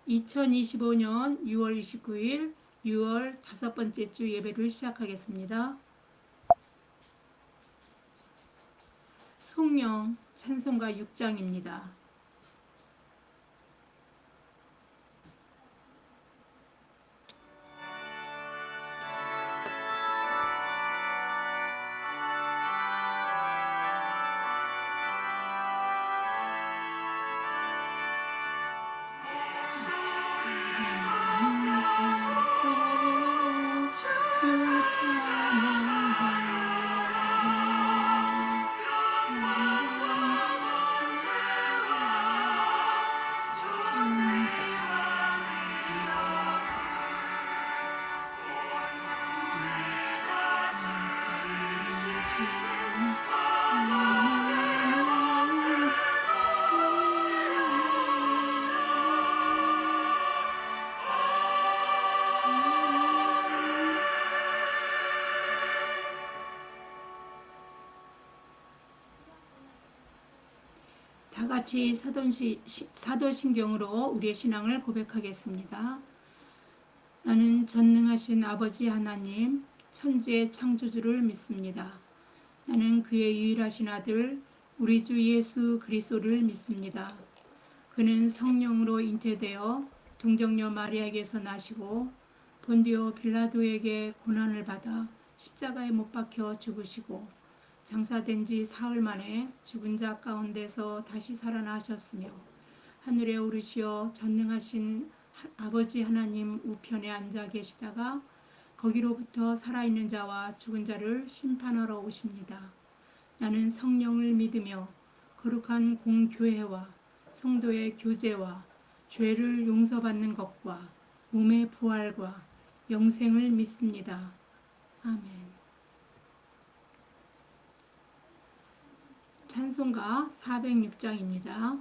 2025년 6월 29일 6월 다섯 번째 주 예배를 시작하겠습니다. 성령 찬송가 6장입니다. 다 같이 사도신경으로 우리의 신앙을 고백하겠습니다. 나는 전능하신 아버지 하나님, 천지의 창조주를 믿습니다. 나는 그의 유일하신 아들, 우리 주 예수 그리스도를 믿습니다. 그는 성령으로 잉태되어 동정녀 마리아에게서 나시고 본디오 빌라도에게 고난을 받아 십자가에 못 박혀 죽으시고 장사된 지 사흘 만에 죽은 자 가운데서 다시 살아나셨으며 하늘에 오르시어 전능하신 아버지 하나님 우편에 앉아 계시다가 거기로부터 살아있는 자와 죽은 자를 심판하러 오십니다. 나는 성령을 믿으며 거룩한 공교회와 성도의 교제와 죄를 용서받는 것과 몸의 부활과 영생을 믿습니다. 아멘. 찬송가 406장입니다.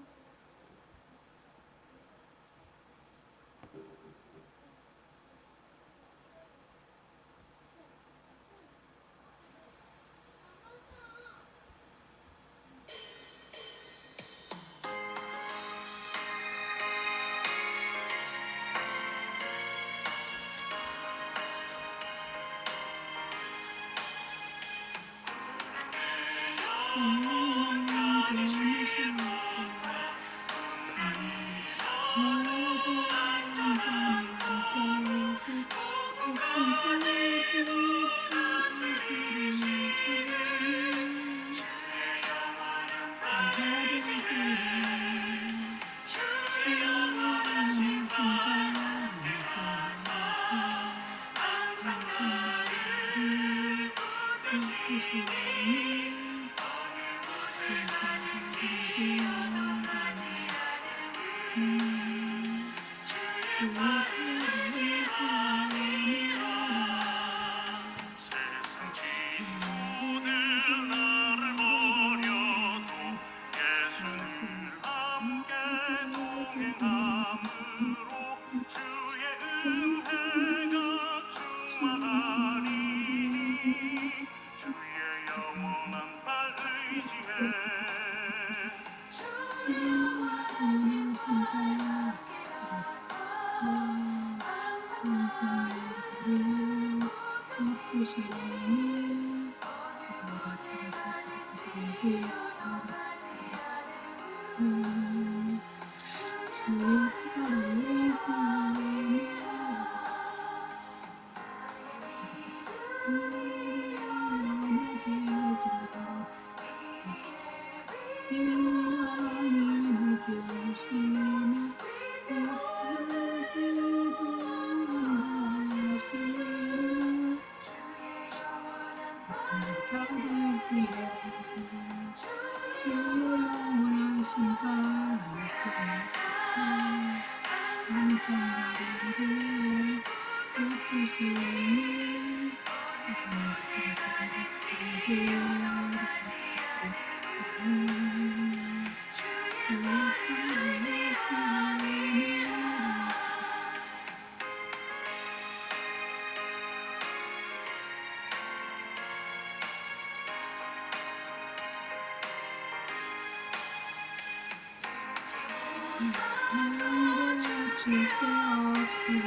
쓸데없음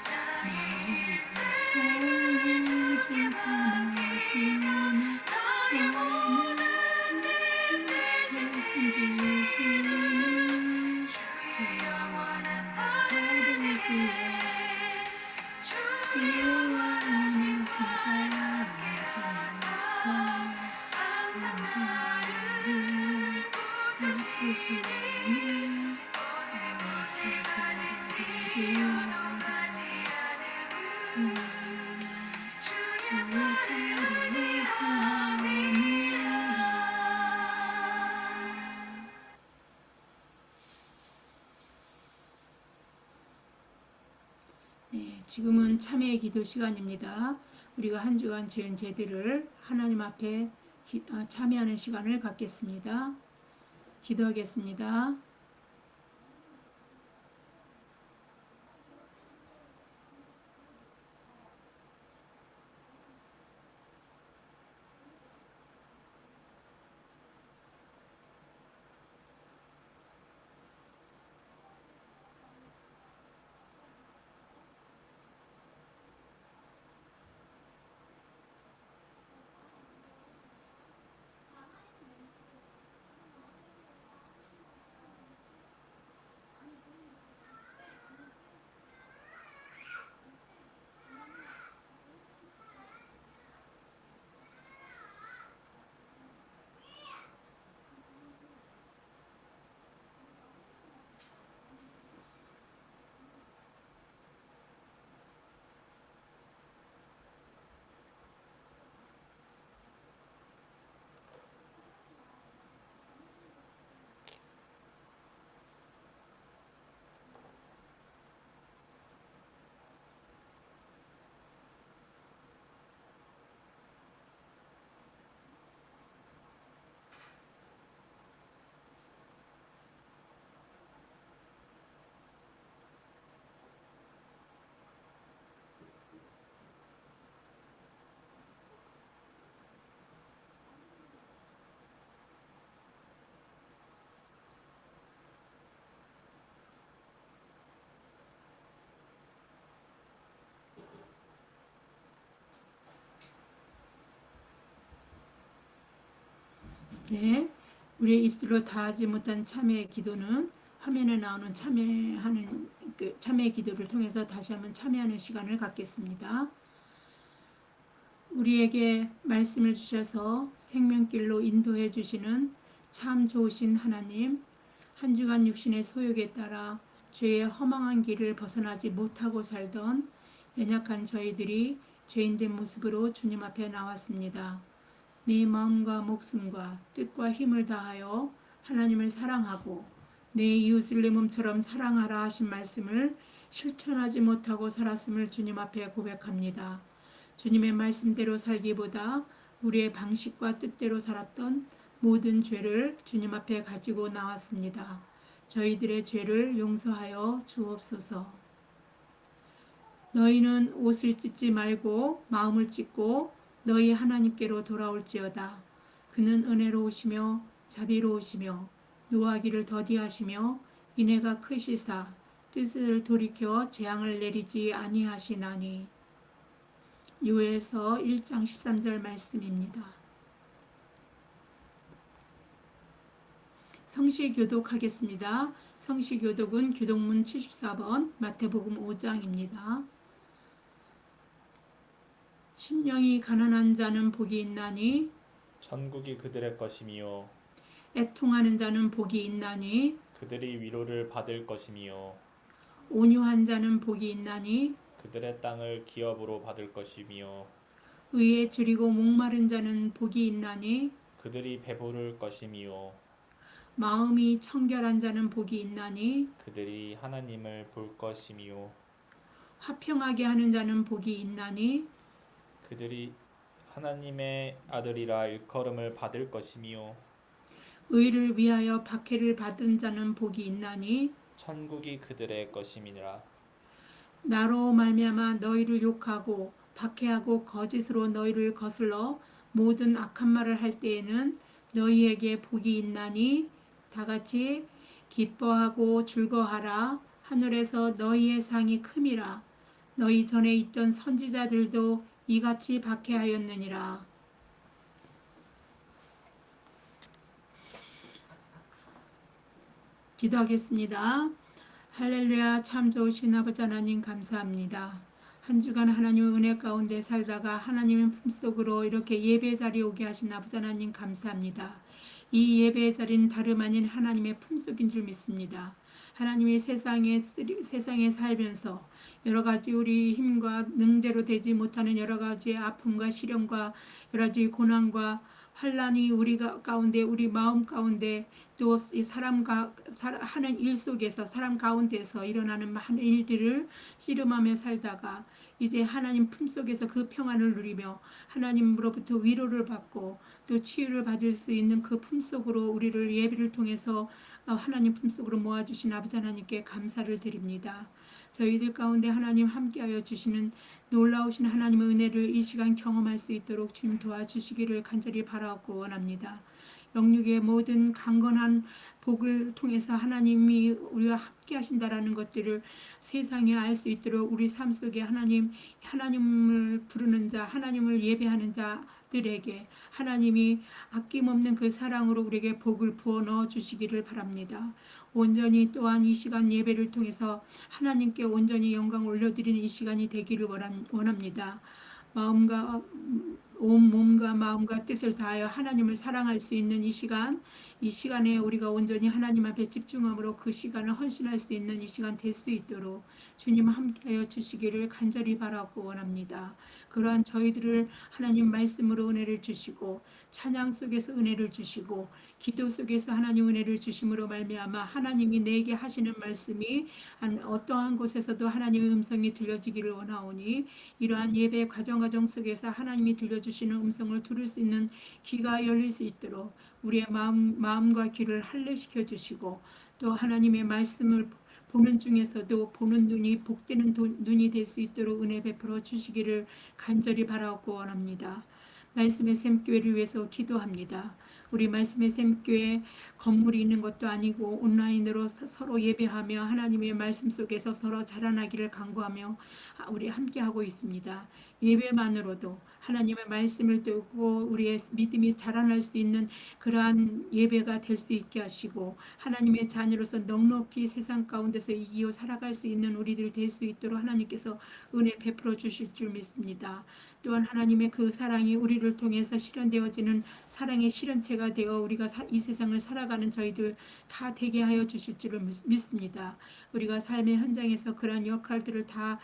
나의 일상을 떠나두며 주시는 네, 지금은 참회의 기도 시간입니다. 우리가 한 주간 지은 죄들을 하나님 앞에 참회하는 시간을 갖겠습니다. 기도하겠습니다. 네, 우리의 입술로 다하지 못한 참회의 기도는 화면에 나오는 참회하는 참회의 기도를 통해서 다시 한번 참회하는 시간을 갖겠습니다. 우리에게 말씀을 주셔서 생명길로 인도해 주시는 참 좋으신 하나님, 한 주간 육신의 소욕에 따라 죄의 허망한 길을 벗어나지 못하고 살던 연약한 저희들이 죄인된 모습으로 주님 앞에 나왔습니다. 네 마음과 목숨과 뜻과 힘을 다하여 하나님을 사랑하고 내 이웃을 내 몸처럼 사랑하라 하신 말씀을 실천하지 못하고 살았음을 주님 앞에 고백합니다. 주님의 말씀대로 살기보다 우리의 방식과 뜻대로 살았던 모든 죄를 주님 앞에 가지고 나왔습니다. 저희들의 죄를 용서하여 주옵소서. 너희는 옷을 찢지 말고 마음을 찢고 너희 하나님께로 돌아올지어다. 그는 은혜로우시며 자비로우시며 노하기를 더디하시며 인애가 크시사 뜻을 돌이켜 재앙을 내리지 아니하시나니. 요엘서 1장 13절 말씀입니다. 성시교독하겠습니다. 성시교독은 교독문 74번 마태복음 5장입니다. 심령이 가난한 자는 복이 있나니 천국이 그들의 것이미요 애통하는 자는 복이 있나니 그들이 위로를 받을 것이미요 온유한 자는 복이 있나니 그들의 땅을 기업으로 받을 것이미요 의에 줄이고 목마른 자는 복이 있나니 그들이 배부를 것이미요 마음이 청결한 자는 복이 있나니 그들이 하나님을 볼 것이미요 화평하게 하는 자는 복이 있나니 그들이 하나님의 아들이라 일컬음을 받을 것이미요 의를 위하여 박해를 받은 자는 복이 있나니 천국이 그들의 것임이니라. 나로 말미암아 너희를 욕하고 박해하고 거짓으로 너희를 거슬러 모든 악한 말을 할 때에는 너희에게 복이 있나니. 다 같이 기뻐하고 즐거하라. 하늘에서 너희의 상이 큼이라. 너희 전에 있던 선지자들도 이같이 박해하였느니라. 기도하겠습니다. 할렐루야. 참 좋으신 아버지 하나님 감사합니다. 한 주간 하나님의 은혜 가운데 살다가 하나님의 품속으로 이렇게 예배 자리에 오게 하신 아버지 하나님 감사합니다. 이 예배의 자리는 다름 아닌 하나님의 품속인 줄 믿습니다. 하나님이 세상에 살면서 여러 가지 우리 힘과 능대로 되지 못하는 여러 가지 아픔과 시련과 여러 가지 고난과 환란이 우리 가운데 우리 마음 가운데 또 사람과 하는 일 속에서 사람 가운데서 일어나는 많은 일들을 씨름하며 살다가 이제 하나님 품속에서 그 평안을 누리며 하나님으로부터 위로를 받고 또 치유를 받을 수 있는 그 품속으로 우리를 예배를 통해서 하나님 품속으로 모아주신 아버지 하나님께 감사를 드립니다. 저희들 가운데 하나님 함께하여 주시는 놀라우신 하나님의 은혜를 이 시간 경험할 수 있도록 주님 도와주시기를 간절히 바라고 원합니다. 영육의 모든 강건한 복을 통해서 하나님이 우리와 함께 하신다라는 것들을 세상에 알 수 있도록 우리 삶 속에 하나님을 부르는 자, 하나님을 예배하는 자들에게 하나님이 아낌없는 그 사랑으로 우리에게 복을 부어 넣어 주시기를 바랍니다. 온전히 또한 이 시간 예배를 통해서 하나님께 온전히 영광 올려드리는 이 시간이 되기를 원합니다. 마음과 온 몸과 마음과 뜻을 다하여 하나님을 사랑할 수 있는 이 시간에 우리가 온전히 하나님 앞에 집중함으로 그 시간을 헌신할 수 있는 이 시간 될 수 있도록 주님 함께하여 주시기를 간절히 바라고 원합니다. 그러한 저희들을 하나님 말씀으로 은혜를 주시고 찬양 속에서 은혜를 주시고 기도 속에서 하나님 은혜를 주심으로 말미암아 하나님이 내게 하시는 말씀이 어떠한 곳에서도 하나님의 음성이 들려지기를 원하오니 이러한 예배 과정 속에서 하나님이 들려주시는 음성을 들을 수 있는 귀가 열릴 수 있도록 우리의 마음과 귀를 할례시켜 주시고 또 하나님의 말씀을 보는 중에서도 보는 눈이 복되는 눈이 될 수 있도록 은혜 베풀어 주시기를 간절히 바라고 원합니다. 말씀의 샘교회를 위해서 기도합니다. 우리 말씀의 샘교회 건물이 있는 것도 아니고 온라인으로 서로 예배하며 하나님의 말씀 속에서 서로 자라나기를 간구하며 우리 함께하고 있습니다. 예배만으로도 하나님의 말씀을 듣고 우리의 믿음이 자라날 수 있는 그러한 예배가 될 수 있게 하시고 하나님의 자녀로서 넉넉히 세상 가운데서 이기어 살아갈 수 있는 우리들 될 수 있도록 하나님께서 은혜 베풀어 주실 줄 믿습니다. 또한 하나님의 그 사랑이 우리를 통해서 실현되어지는 사랑의 실현체가 되어 우리가 이 세상을 살아가는 저희들 다 되게 하여 주실 줄을 믿습니다. 우리가 삶의 현장에서 그러한 역할들을 다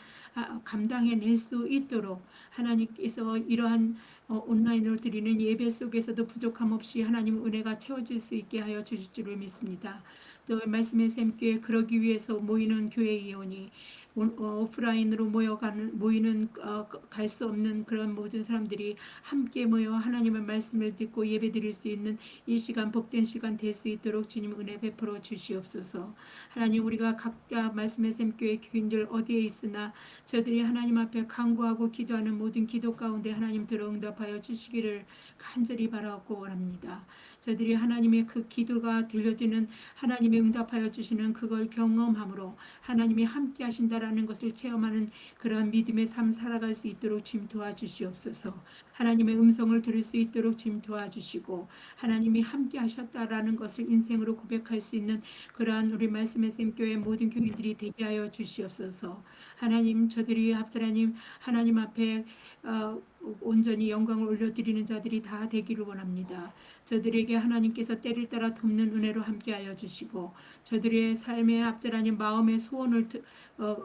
감당해낼 수 있도록 하나님께서 이러한 온라인으로 드리는 예배 속에서도 부족함 없이 하나님 은혜가 채워질 수 있게 하여 주실 줄을 믿습니다. 또 말씀의 샘교회 그러기 위해서 모이는 교회이오니 오프라인으로 모이는 갈 수 없는 그런 모든 사람들이 함께 모여 하나님의 말씀을 듣고 예배드릴 수 있는 이 시간 복된 시간 될 수 있도록 주님 은혜 베풀어 주시옵소서. 하나님 우리가 각자 말씀의 샘교회 교인들 어디에 있으나 저들이 하나님 앞에 간구하고 기도하는 모든 기도 가운데 하나님 들어 응답하여 주시기를 간절히 바라고 원합니다. 저들이 하나님의 그 기도가 들려지는 하나님의 응답하여 주시는 그걸 경험함으로 하나님이 함께 하신다라는 것을 체험하는 그러한 믿음의 삶 살아갈 수 있도록 주님 도와주시옵소서. 하나님의 음성을 들을 수 있도록 주님 도와주시고 하나님이 함께 하셨다라는 것을 인생으로 고백할 수 있는 그러한 우리 말씀의 샘교회 모든 교인들이 되게 하여 주시옵소서. 하나님 저들이 하나님 앞에 온전히 영광을 올려드리는 자들이 다 되기를 원합니다. 저들에게 하나님께서 때를 따라 돕는 은혜로 함께하여 주시고 저들의 삶의 앞서라는 마음의 소원을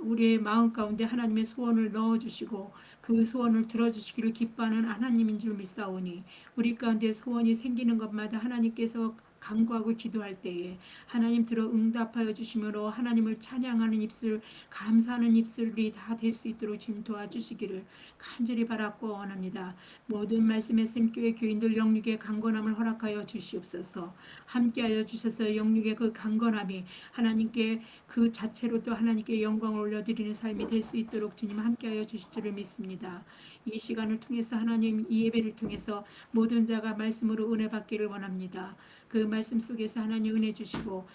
우리의 마음 가운데 하나님의 소원을 넣어주시고 그 소원을 들어주시기를 기뻐하는 하나님인 줄 믿사오니 우리 가운데 소원이 생기는 것마다 하나님께서 간구하고 기도할 때에 하나님 들어 응답하여 주심으로 하나님을 찬양하는 입술 감사하는 입술이 다 될 수 있도록 주님 도와주시기를 간절히 바라고 원합니다. 모든 말씀의 샘교회 교인들 영육의 강건함을 허락하여 주시옵소서. 함께하여 주셔서 영육의 그 강건함이 하나님께 그 자체로 또 하나님께 영광을 올려드리는 삶이 될 수 있도록 주님 함께하여 주실 줄을 믿습니다. 이 시간을 통해서 하나님 이 예배를 통해서 모든 자가 말씀으로 은혜 받기를 원합니다. 그 말씀 속에서 하나님 은혜 주시고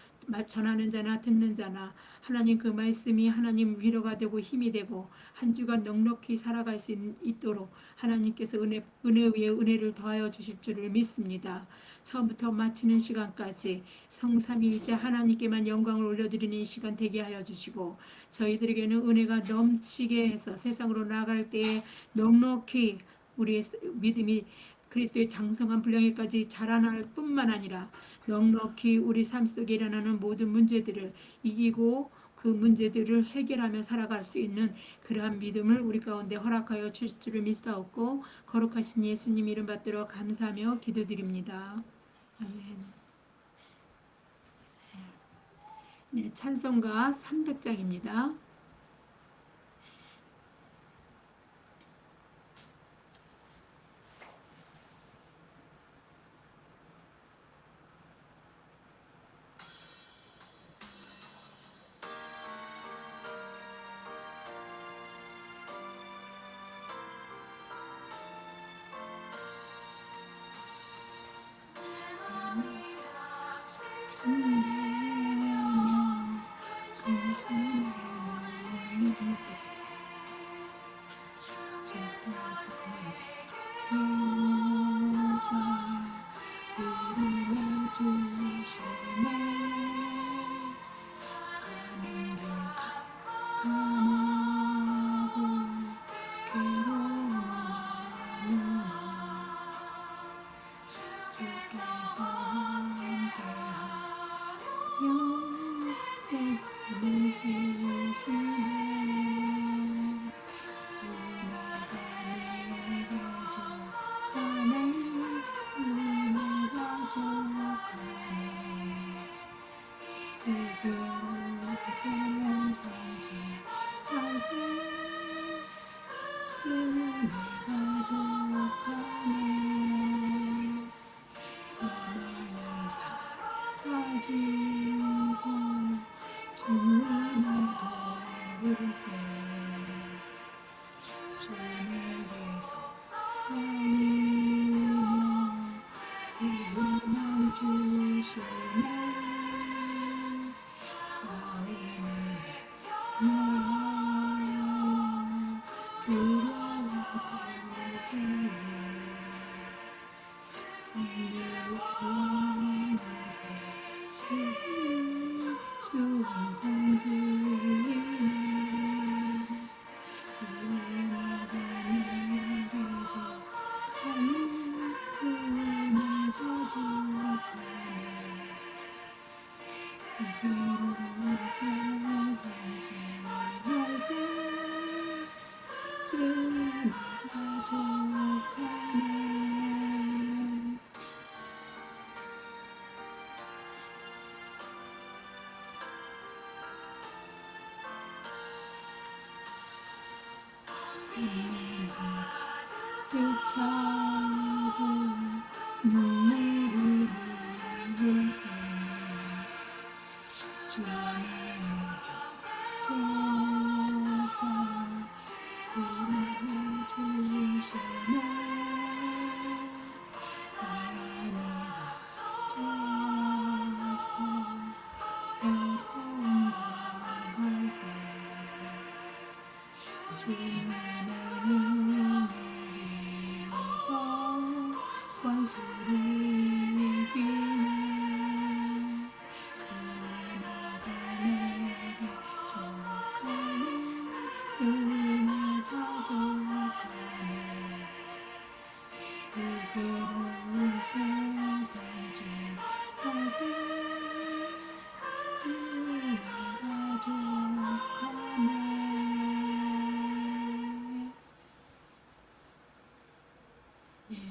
전하는 자나 듣는 자나 하나님 그 말씀이 하나님 위로가 되고 힘이 되고 한 주간 넉넉히 살아갈 수 있도록 하나님께서 은혜 위에 은혜를 더하여 주실 줄을 믿습니다. 처음부터 마치는 시간까지 성삼위일체 하나님께만 영광을 올려드리는 시간 되게 하여 주시고 저희들에게는 은혜가 넘치게 해서 세상으로 나아갈 때에 넉넉히 우리의 믿음이 그리스도의 장성한 분량에까지 자라날 뿐만 아니라 넉넉히 우리 삶 속에 일어나는 모든 문제들을 이기고 그 문제들을 해결하며 살아갈 수 있는 그러한 믿음을 우리 가운데 허락하여 주실 줄을 믿사옵고 거룩하신 예수님 이름 받들어 감사하며 기도드립니다. 아멘. 네, 찬송가 300장입니다.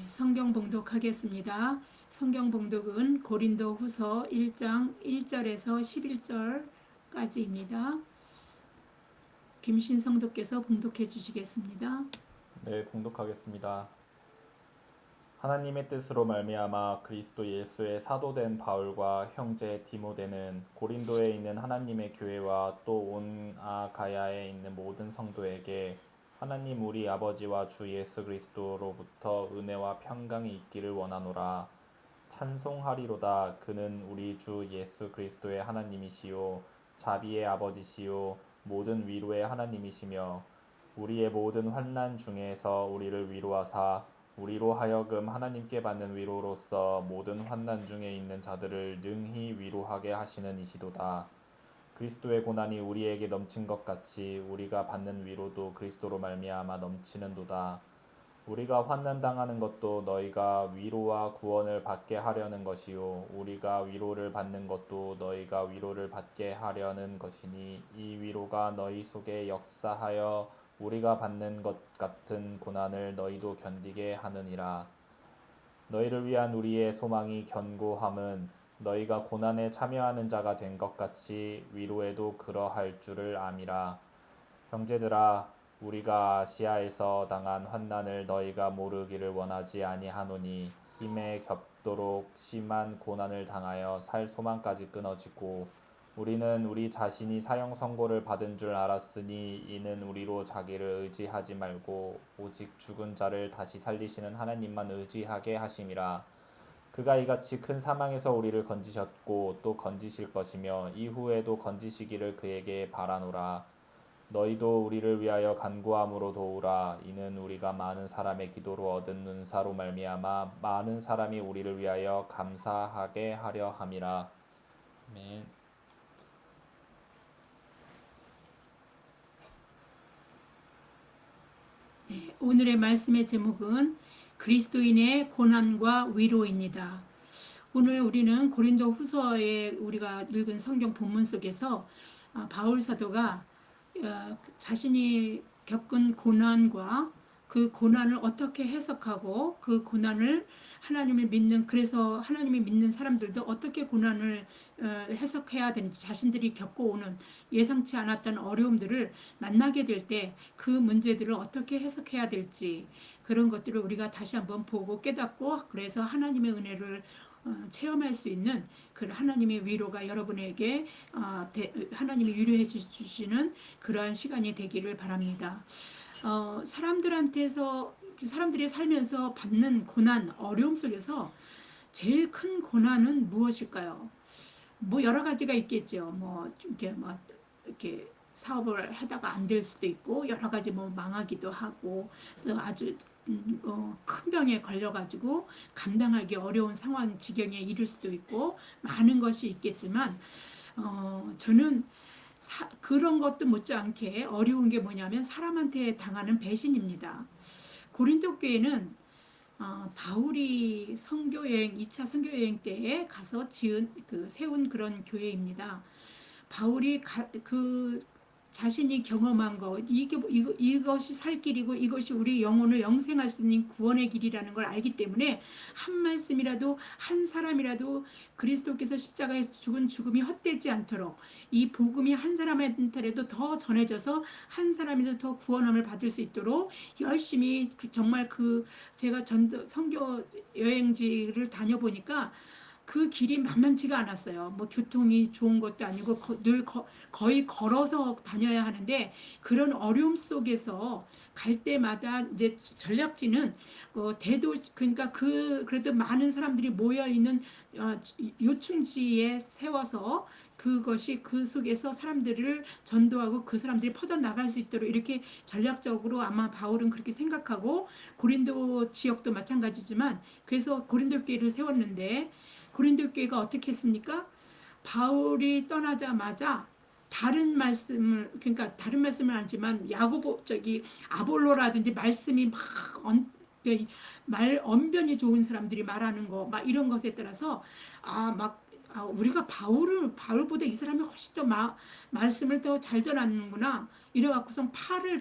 성경 봉독하겠습니다. 성경 봉독은 고린도 후서 1장 1절에서 11절까지입니다. 김신 성도께서 봉독해 주시겠습니다. 네, 봉독하겠습니다. 하나님의 뜻으로 말미암아 그리스도 예수의 사도된 바울과 형제 디모데는 고린도에 있는 하나님의 교회와 또 온 아가야에 있는 모든 성도에게 하나님 우리 아버지와 주 예수 그리스도로부터 은혜와 평강이 있기를 원하노라. 찬송하리로다. 그는 우리 주 예수 그리스도의 하나님이시요 자비의 아버지시요 모든 위로의 하나님이시며 우리의 모든 환난 중에서 우리를 위로하사 우리로 하여금 하나님께 받는 위로로서 모든 환난 중에 있는 자들을 능히 위로하게 하시는 이시도다. 그리스도의 고난이 우리에게 넘친 것 같이 우리가 받는 위로도 그리스도로 말미암아 넘치는도다. 우리가 환난 당하는 것도 너희가 위로와 구원을 받게 하려는 것이요 우리가 위로를 받는 것도 너희가 위로를 받게 하려는 것이니 이 위로가 너희 속에 역사하여 우리가 받는 것 같은 고난을 너희도 견디게 하느니라. 너희를 위한 우리의 소망이 견고함은 너희가 고난에 참여하는 자가 된 것 같이 위로에도 그러할 줄을 암이라. 형제들아, 우리가 아시아에서 당한 환난을 너희가 모르기를 원하지 아니하노니 힘에 겹도록 심한 고난을 당하여 살 소망까지 끊어지고 우리는 우리 자신이 사형 선고를 받은 줄 알았으니 이는 우리로 자기를 의지하지 말고 오직 죽은 자를 다시 살리시는 하나님만 의지하게 하심이라. 그가 이같이 큰 사망에서 우리를 건지셨고 또 건지실 것이며 이후에도 건지시기를 그에게 바라노라. 너희도 우리를 위하여 간구함으로 도우라. 이는 우리가 많은 사람의 기도로 얻은 은사로 말미암아 많은 사람이 우리를 위하여 감사하게 하려 함이라. 아멘. 오늘의 말씀의 제목은 그리스도인의 고난과 위로입니다. 오늘 우리는 고린도 후서에 우리가 읽은 성경 본문 속에서 바울 사도가 자신이 겪은 고난과 그 고난을 어떻게 해석하고 그 고난을 하나님을 믿는 그래서 하나님을 믿는 사람들도 어떻게 고난을 해석해야 되는지 자신들이 겪어오는 예상치 않았던 어려움들을 만나게 될 때 그 문제들을 어떻게 해석해야 될지 그런 것들을 우리가 다시 한번 보고 깨닫고 그래서 하나님의 은혜를 체험할 수 있는 그 하나님의 위로가 여러분에게 하나님이 위로해 주시는 그러한 시간이 되기를 바랍니다. 사람들이 살면서 받는 고난, 어려움 속에서 제일 큰 고난은 무엇일까요? 뭐 여러 가지가 있겠죠. 이렇게 사업을 하다가 안 될 수도 있고 여러 가지 뭐 망하기도 하고 또 아주 큰 병에 걸려가지고 감당하기 어려운 상황 지경에 이를 수도 있고 많은 것이 있겠지만 저는 그런 것도 못지않게 어려운 게 뭐냐면 사람한테 당하는 배신입니다. 고린도 교회는 바울이 2차 선교여행 때에 가서 세운 그런 교회입니다. 바울이 자신이 경험한 것, 이것이 살 길이고 이것이 우리 영혼을 영생할 수 있는 구원의 길이라는 걸 알기 때문에 한 말씀이라도 한 사람이라도 그리스도께서 십자가에서 죽은 죽음이 헛되지 않도록 이 복음이 한 사람한테라도 더 전해져서 한 사람이라도 더 구원함을 받을 수 있도록 열심히 정말 제가 선교 여행지를 다녀보니까 그 길이 만만치가 않았어요. 뭐 교통이 좋은 것도 아니고 거의 걸어서 다녀야 하는데 그런 어려움 속에서 갈 때마다 이제 전략지는 그러니까 그래도 많은 사람들이 모여 있는 요충지에 세워서 그것이 그 속에서 사람들을 전도하고 그 사람들이 퍼져나갈 수 있도록 이렇게 전략적으로 아마 바울은 그렇게 생각하고 고린도 지역도 마찬가지지만 그래서 고린도 교회를 세웠는데 고린도 교회가 어떻게 했습니까? 바울이 떠나자마자 다른 말씀을 아니지만 아볼로라든지 말씀이 언변이 좋은 사람들이 말하는 거 막 이런 것에 따라서 우리가 바울보다 이 사람이 훨씬 더 말씀을 더 잘 전하는구나 이래갖고선 팔을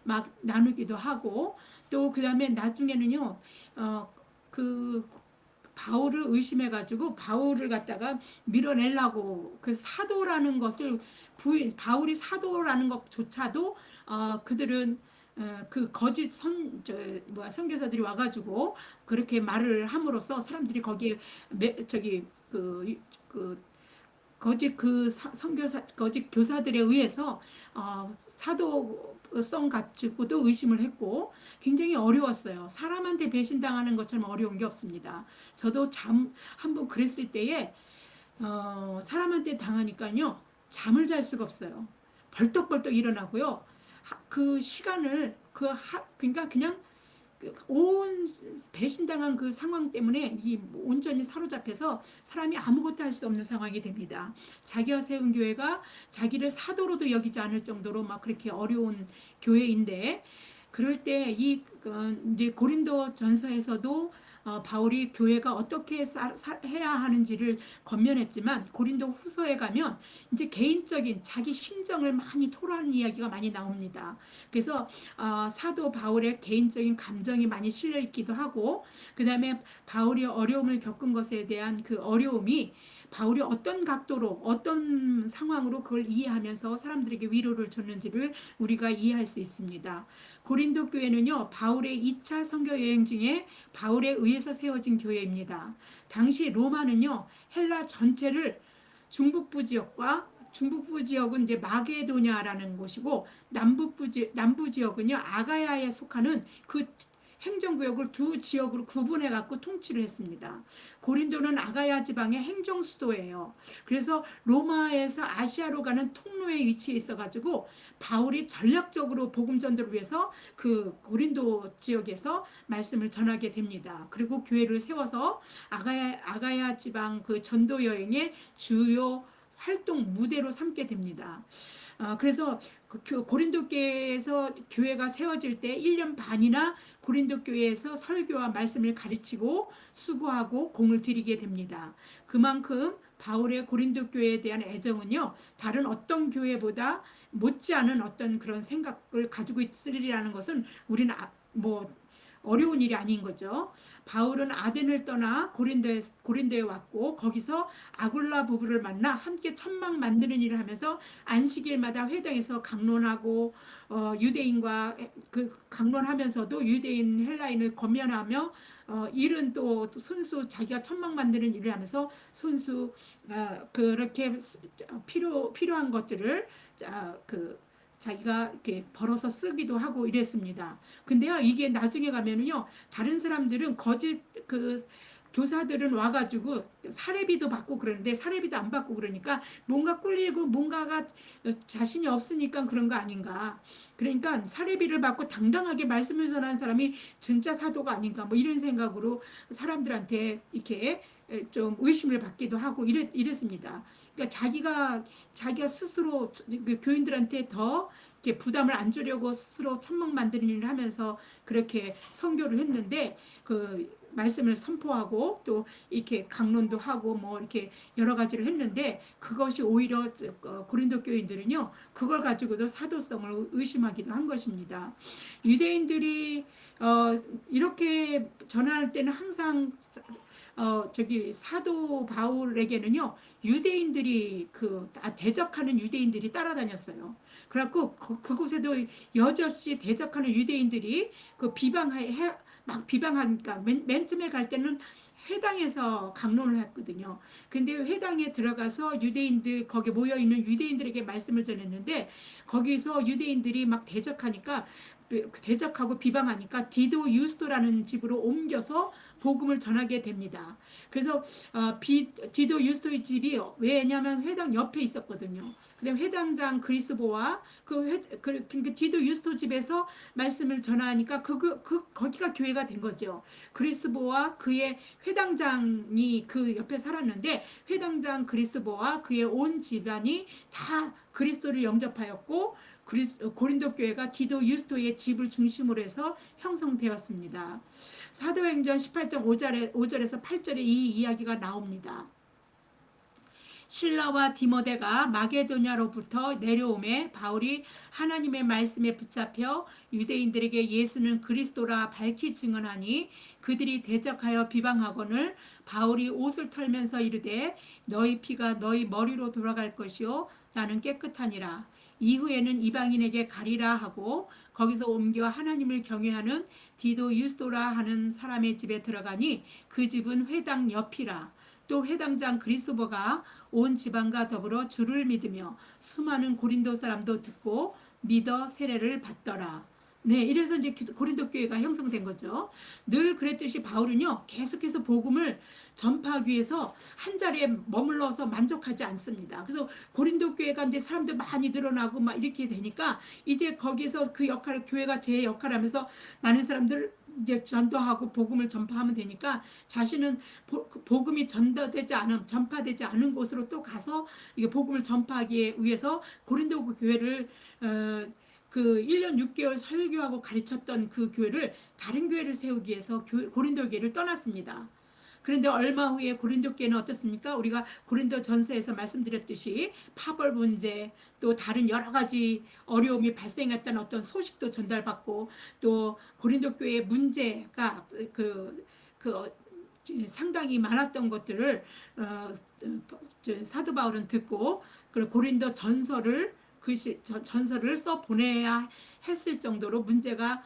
막 나누기도 하고 또 그 다음에 나중에는요 바울을 의심해가지고 바울을 갖다가 밀어내려고 그 사도라는 것을 바울이 사도라는 것조차도 그들은 그 거짓 선교사들이 와가지고 그렇게 말을 함으로써 사람들이 거기에 거짓 거짓 교사들에 의해서 사도 성 가지고도 의심을 했고 굉장히 어려웠어요. 사람한테 배신당하는 것처럼 어려운 게 없습니다. 저도 한번 그랬을 때에 사람한테 당하니까요 잠을 잘 수가 없어요. 벌떡벌떡 일어나고요. 그 시간을 그러니까 그냥 온 배신당한 그 상황 때문에 온전히 사로잡혀서 사람이 아무것도 할 수 없는 상황이 됩니다. 자기가 세운 교회가 자기를 사도로도 여기지 않을 정도로 막 그렇게 어려운 교회인데 그럴 때 이제 고린도 전서에서도 바울이 교회가 어떻게 해야 하는지를 권면했지만 고린도 후서에 가면 이제 개인적인 자기 심정을 많이 토로하는 이야기가 많이 나옵니다. 그래서 사도 바울의 개인적인 감정이 많이 실려 있기도 하고 그 다음에 바울이 어려움을 겪은 것에 대한 그 어려움이 바울이 어떤 각도로 어떤 상황으로 그걸 이해하면서 사람들에게 위로를 줬는지를 우리가 이해할 수 있습니다. 고린도 교회는요 바울의 2차 선교 여행 중에 바울에 의해서 세워진 교회입니다. 당시 로마는요 헬라 전체를 중북부 지역은 이제 마게도냐라는 곳이고 남부 지역은요 아가야에 속하는 그 행정구역을 두 지역으로 구분해 갖고 통치를 했습니다. 고린도는 아가야 지방의 행정 수도예요. 그래서 로마에서 아시아로 가는 통로에 위치해 있어 가지고 바울이 전략적으로 복음 전도를 위해서 그 고린도 지역에서 말씀을 전하게 됩니다. 그리고 교회를 세워서 아가야 지방 그 전도 여행의 주요 활동 무대로 삼게 됩니다. 그래서 고린도 교회에서 교회가 세워질 때 1년 반이나 고린도 교회에서 설교와 말씀을 가르치고 수고하고 공을 들이게 됩니다. 그만큼 바울의 고린도 교회에 대한 애정은요 다른 어떤 교회보다 못지않은 어떤 그런 생각을 가지고 있으리라는 것은 우리는 어려운 일이 아닌 거죠. 바울은 아덴을 떠나 고린도에 왔고 거기서 아굴라 부부를 만나 함께 천막 만드는 일을 하면서 안식일마다 회당에서 강론하고 유대인과 그 강론하면서도 유대인 헬라인을 권면하며 일은 또 손수 자기가 천막 만드는 일을 하면서 손수 그렇게 필요한 것들을 자기가 이렇게 벌어서 쓰기도 하고 이랬습니다. 근데요, 이게 나중에 가면은요, 다른 사람들은 거짓 교사들은 와가지고 사례비도 받고 그러는데 사례비도 안 받고 그러니까 뭔가 꿀리고 뭔가가 자신이 없으니까 그런 거 아닌가. 그러니까 사례비를 받고 당당하게 말씀을 전하는 사람이 진짜 사도가 아닌가. 뭐 이런 생각으로 사람들한테 이렇게 좀 의심을 받기도 하고 이랬습니다. 그러니까 자기가 스스로 교인들한테 더 이렇게 부담을 안 주려고 스스로 천막 만드는 일을 하면서 그렇게 선교를 했는데 그 말씀을 선포하고 또 이렇게 강론도 하고 뭐 이렇게 여러 가지를 했는데 그것이 오히려 고린도 교인들은요 그걸 가지고도 사도성을 의심하기도 한 것입니다. 유대인들이 이렇게 전할 때는 항상 사도 바울에게는요 유대인들이 대적하는 유대인들이 따라다녔어요. 그래갖고 그곳에도 여럿이 대적하는 유대인들이 막 비방하니까 맨 처음에 갈 때는 회당에서 강론을 했거든요. 근데 회당에 들어가서 유대인들 거기 모여 있는 유대인들에게 말씀을 전했는데 거기서 유대인들이 막 대적하고 비방하니까 디도 유스도라는 집으로 옮겨서 복음을 전하게 됩니다. 그래서 디도 유스도의 집이 왜냐하면 회당 옆에 있었거든요. 근데 회당장 그리스보와 디도 유스도 집에서 말씀을 전하니까 거기가 교회가 된 거죠. 그리스보와 그의 회당장이 그 옆에 살았는데 회당장 그리스보와 그의 온 집안이 다 그리스도를 영접하였고 고린도 교회가 디도 유스도의 집을 중심으로 해서 형성되었습니다. 사도행전 18장 5절에서 8절에 이 이야기가 나옵니다. 실라와 디모데가 마게도냐로부터 내려오매 바울이 하나님의 말씀에 붙잡혀 유대인들에게 예수는 그리스도라 밝히 증언하니 그들이 대적하여 비방하거늘 바울이 옷을 털면서 이르되 너희 피가 너희 머리로 돌아갈 것이요 나는 깨끗하니라. 이후에는 이방인에게 가리라 하고 거기서 옮겨 하나님을 경외하는 디도 유스도라 하는 사람의 집에 들어가니 그 집은 회당 옆이라. 또 회당장 그리스도가 온 지방과 더불어 주를 믿으며 수많은 고린도 사람도 듣고 믿어 세례를 받더라. 네, 이래서 이제 고린도 교회가 형성된 거죠. 늘 그랬듯이 바울은요, 계속해서 복음을 전파하기 위해서 한 자리에 머물러서 만족하지 않습니다. 그래서 고린도 교회가 이제 사람들 많이 늘어나고 막 이렇게 되니까 이제 거기서 그 역할을, 교회가 제 역할을 하면서 많은 사람들 이제 전도하고 복음을 전파하면 되니까 자신은 복음이 전파되지 않은 곳으로 또 가서 이게 복음을 전파하기 위해서 고린도 교회를 그 1년 6개월 설교하고 가르쳤던 그 교회를 다른 교회를 세우기 위해서 고린도 교회를 떠났습니다. 그런데 얼마 후에 고린도 교회는 어떻습니까? 우리가 고린도 전서에서 말씀드렸듯이 파벌 문제, 또 다른 여러 가지 어려움이 발생했다는 어떤 소식도 전달받고, 또 고린도 교회의 문제가 상당히 많았던 것들을 사도 바울은 듣고, 그리고 고린도 전서를 전서를 써 보내야 했을 정도로 문제가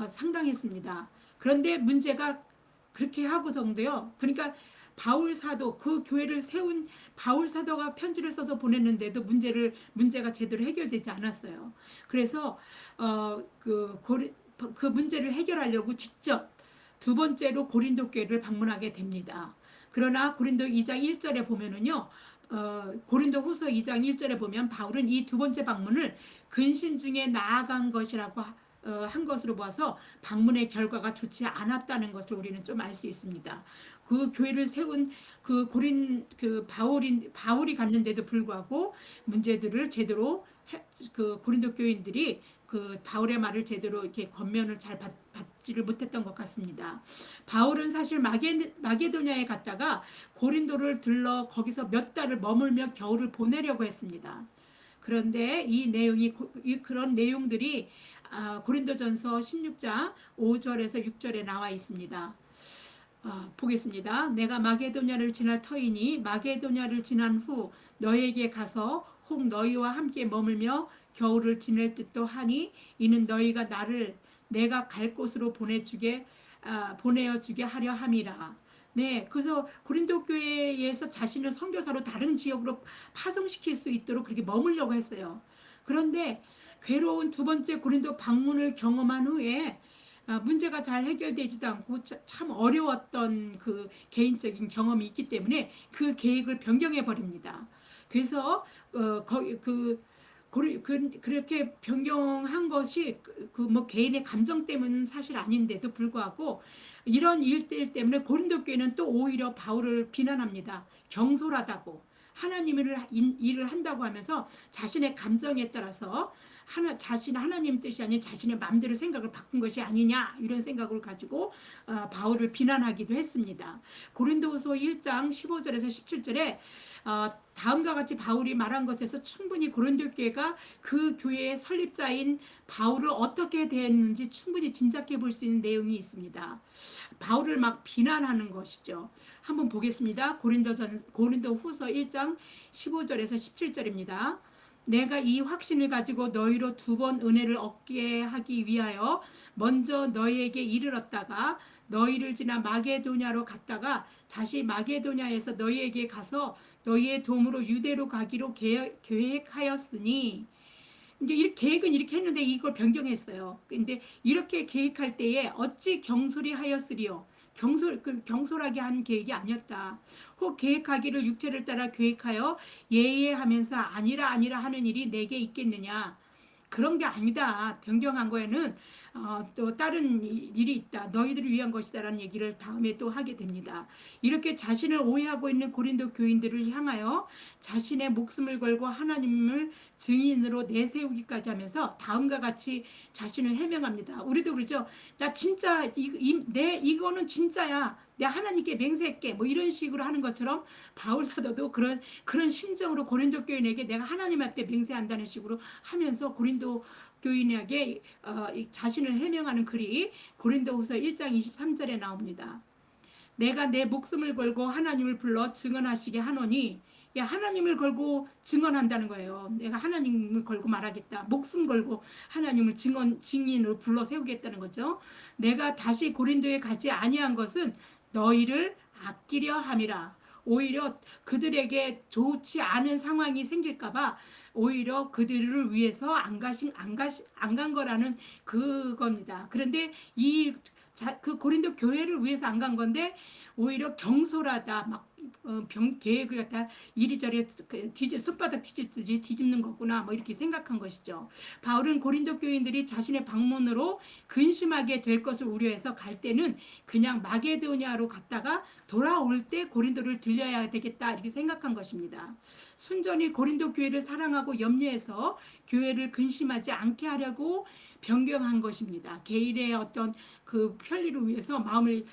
상당했습니다. 그런데 문제가 그렇게 하고 정도요. 그러니까 바울 사도, 그 교회를 세운 바울 사도가 편지를 써서 보냈는데도 문제가 제대로 해결되지 않았어요. 그래서 그 문제를 해결하려고 직접 두 번째로 고린도 교회를 방문하게 됩니다. 그러나 고린도 2장 1절에 보면은요. 고린도 후서 2장 1절에 보면 바울은 이 두 번째 방문을 근신 중에 나아간 것이라고 한 것으로 봐서 방문의 결과가 좋지 않았다는 것을 우리는 좀 알 수 있습니다. 그 교회를 세운 바울이 갔는데도 불구하고 문제들을 제대로 그 고린도 교인들이 그 바울의 말을 제대로 이렇게 권면을 잘 받지를 못했던 것 같습니다. 바울은 사실 마게도냐에 갔다가 고린도를 들러 거기서 몇 달을 머물며 겨울을 보내려고 했습니다. 그런데 그런 내용들이 고린도전서 16장 5절에서 6절에 나와 있습니다. 보겠습니다. 내가 마게도냐를 지날 터이니 마게도냐를 지난 후 너에게 가서 혹 너희와 함께 머물며 겨울을 지낼 듯도 하니 이는 너희가 나를 내가 갈 곳으로 보내어 주게 하려 함이라. 네, 그래서 고린도 교회에서 자신을 선교사로 다른 지역으로 파송시킬 수 있도록 그렇게 머물려고 했어요. 그런데 괴로운 두 번째 고린도 방문을 경험한 후에 문제가 잘 해결되지도 않고 참 어려웠던 그 개인적인 경험이 있기 때문에 그 계획을 변경해 버립니다. 그래서 그렇게 변경한 것이 뭐 개인의 감정 때문은 사실 아닌데도 불구하고 이런 일들 때문에 고린도 교회는 또 오히려 바울을 비난합니다. 경솔하다고, 하나님을 일을 한다고 하면서 자신의 감정에 따라서 하나님 뜻이 아닌 자신의 마음대로 생각을 바꾼 것이 아니냐, 이런 생각을 가지고 바울을 비난하기도 했습니다. 고린도후서 1장 15절에서 17절에 다음과 같이 바울이 말한 것에서 충분히 고린도 교회가 그 교회의 설립자인 바울을 어떻게 대했는지 충분히 짐작해 볼 수 있는 내용이 있습니다. 바울을 막 비난하는 것이죠. 한번 보겠습니다. 고린도후서 1장 15절에서 17절입니다. 내가 이 확신을 가지고 너희로 두 번 은혜를 얻게 하기 위하여 먼저 너희에게 이르렀다가 너희를 지나 마게도냐로 갔다가 다시 마게도냐에서 너희에게 가서 너희의 도움으로 유대로 가기로 계획하였으니, 이제 계획은 이렇게 했는데 이걸 변경했어요. 근데 이렇게 계획할 때에 어찌 경솔히 하였으리요. 경솔하게 한 계획이 아니었다. 혹 계획하기를 육체를 따라 계획하여 예예하면서 아니라 하는 일이 내게 있겠느냐. 그런 게 아니다. 변경한 거에는 또 다른 일이 있다. 너희들을 위한 것이다라는 얘기를 다음에 또 하게 됩니다. 이렇게 자신을 오해하고 있는 고린도 교인들을 향하여 자신의 목숨을 걸고 하나님을 증인으로 내세우기까지 하면서 다음과 같이 자신을 해명합니다. 우리도 그러죠. 나 진짜 이거는 진짜야. 내가 하나님께 맹세할게. 뭐 이런 식으로 하는 것처럼 바울 사도도 그런 심정으로 고린도 교인에게 내가 하나님 앞에 맹세한다는 식으로 하면서 고린도 교인에게 자신을 해명하는 글이 고린도후서 1장 23절에 나옵니다. 내가 내 목숨을 걸고 하나님을 불러 증언하시게 하노니, 하나님을 걸고 증언한다는 거예요. 내가 하나님을 걸고 말하겠다. 목숨 걸고 하나님을 증인으로 불러 세우겠다는 거죠. 내가 다시 고린도에 가지 아니한 것은 너희를 아끼려 함이라. 오히려 그들에게 좋지 않은 상황이 생길까봐 오히려 그들을 위해서 안 간 거라는 그겁니다. 그런데 그 고린도 교회를 위해서 안 간 건데 오히려 경솔하다, 막 계획을 갖다 이리저리 손바닥 뒤집듯이 뒤집는 거구나, 뭐 이렇게 생각한 것이죠. 바울은 고린도 교인들이 자신의 방문으로 근심하게 될 것을 우려해서 갈 때는 그냥 마게도냐로 갔다가 돌아올 때 고린도를 들려야 되겠다, 이렇게 생각한 것입니다. 순전히 고린도 교회를 사랑하고 염려해서 교회를 근심하지 않게 하려고 변경한 것입니다. 개인의 어떤 그 편리를 위해서 마음을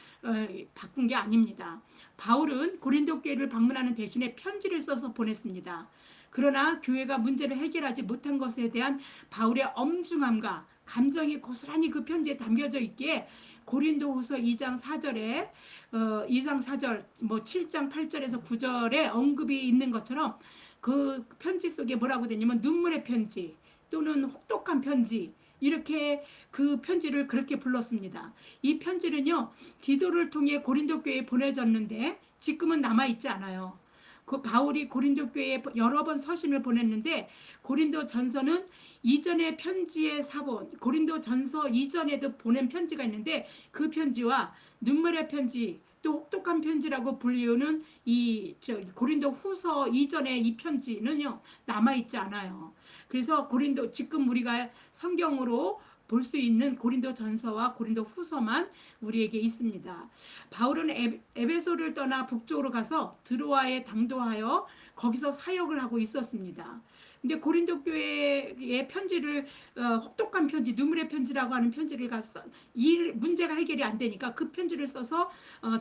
바꾼 게 아닙니다. 바울은 고린도 교회를 방문하는 대신에 편지를 써서 보냈습니다. 그러나 교회가 문제를 해결하지 못한 것에 대한 바울의 엄중함과 감정이 고스란히 그 편지에 담겨져 있기에 고린도후서 2장 4절에 2장 4절, 뭐 7장 8절에서 9절에 언급이 있는 것처럼 그 편지 속에 뭐라고 되냐면 눈물의 편지 또는 혹독한 편지, 이렇게 그 편지를 그렇게 불렀습니다. 이 편지는요, 디도를 통해 고린도 교회에 보내졌는데 지금은 남아있지 않아요. 그 바울이 고린도 교회에 여러 번 서신을 보냈는데 고린도 전서는 이전의 편지의 사본, 고린도 전서 이전에도 보낸 편지가 있는데 그 편지와 눈물의 편지, 또 혹독한 편지라고 불리우는 이 고린도 후서 이전의 이 편지는요, 남아있지 않아요. 그래서 고린도, 지금 우리가 성경으로 볼 수 있는 고린도 전서와 고린도 후서만 우리에게 있습니다. 바울은 에베소를 떠나 북쪽으로 가서 드로아에 당도하여 거기서 사역을 하고 있었습니다. 근데 고린도 교회의 편지를 혹독한 편지, 눈물의 편지라고 하는 편지를 가서 이 문제가 해결이 안 되니까 그 편지를 써서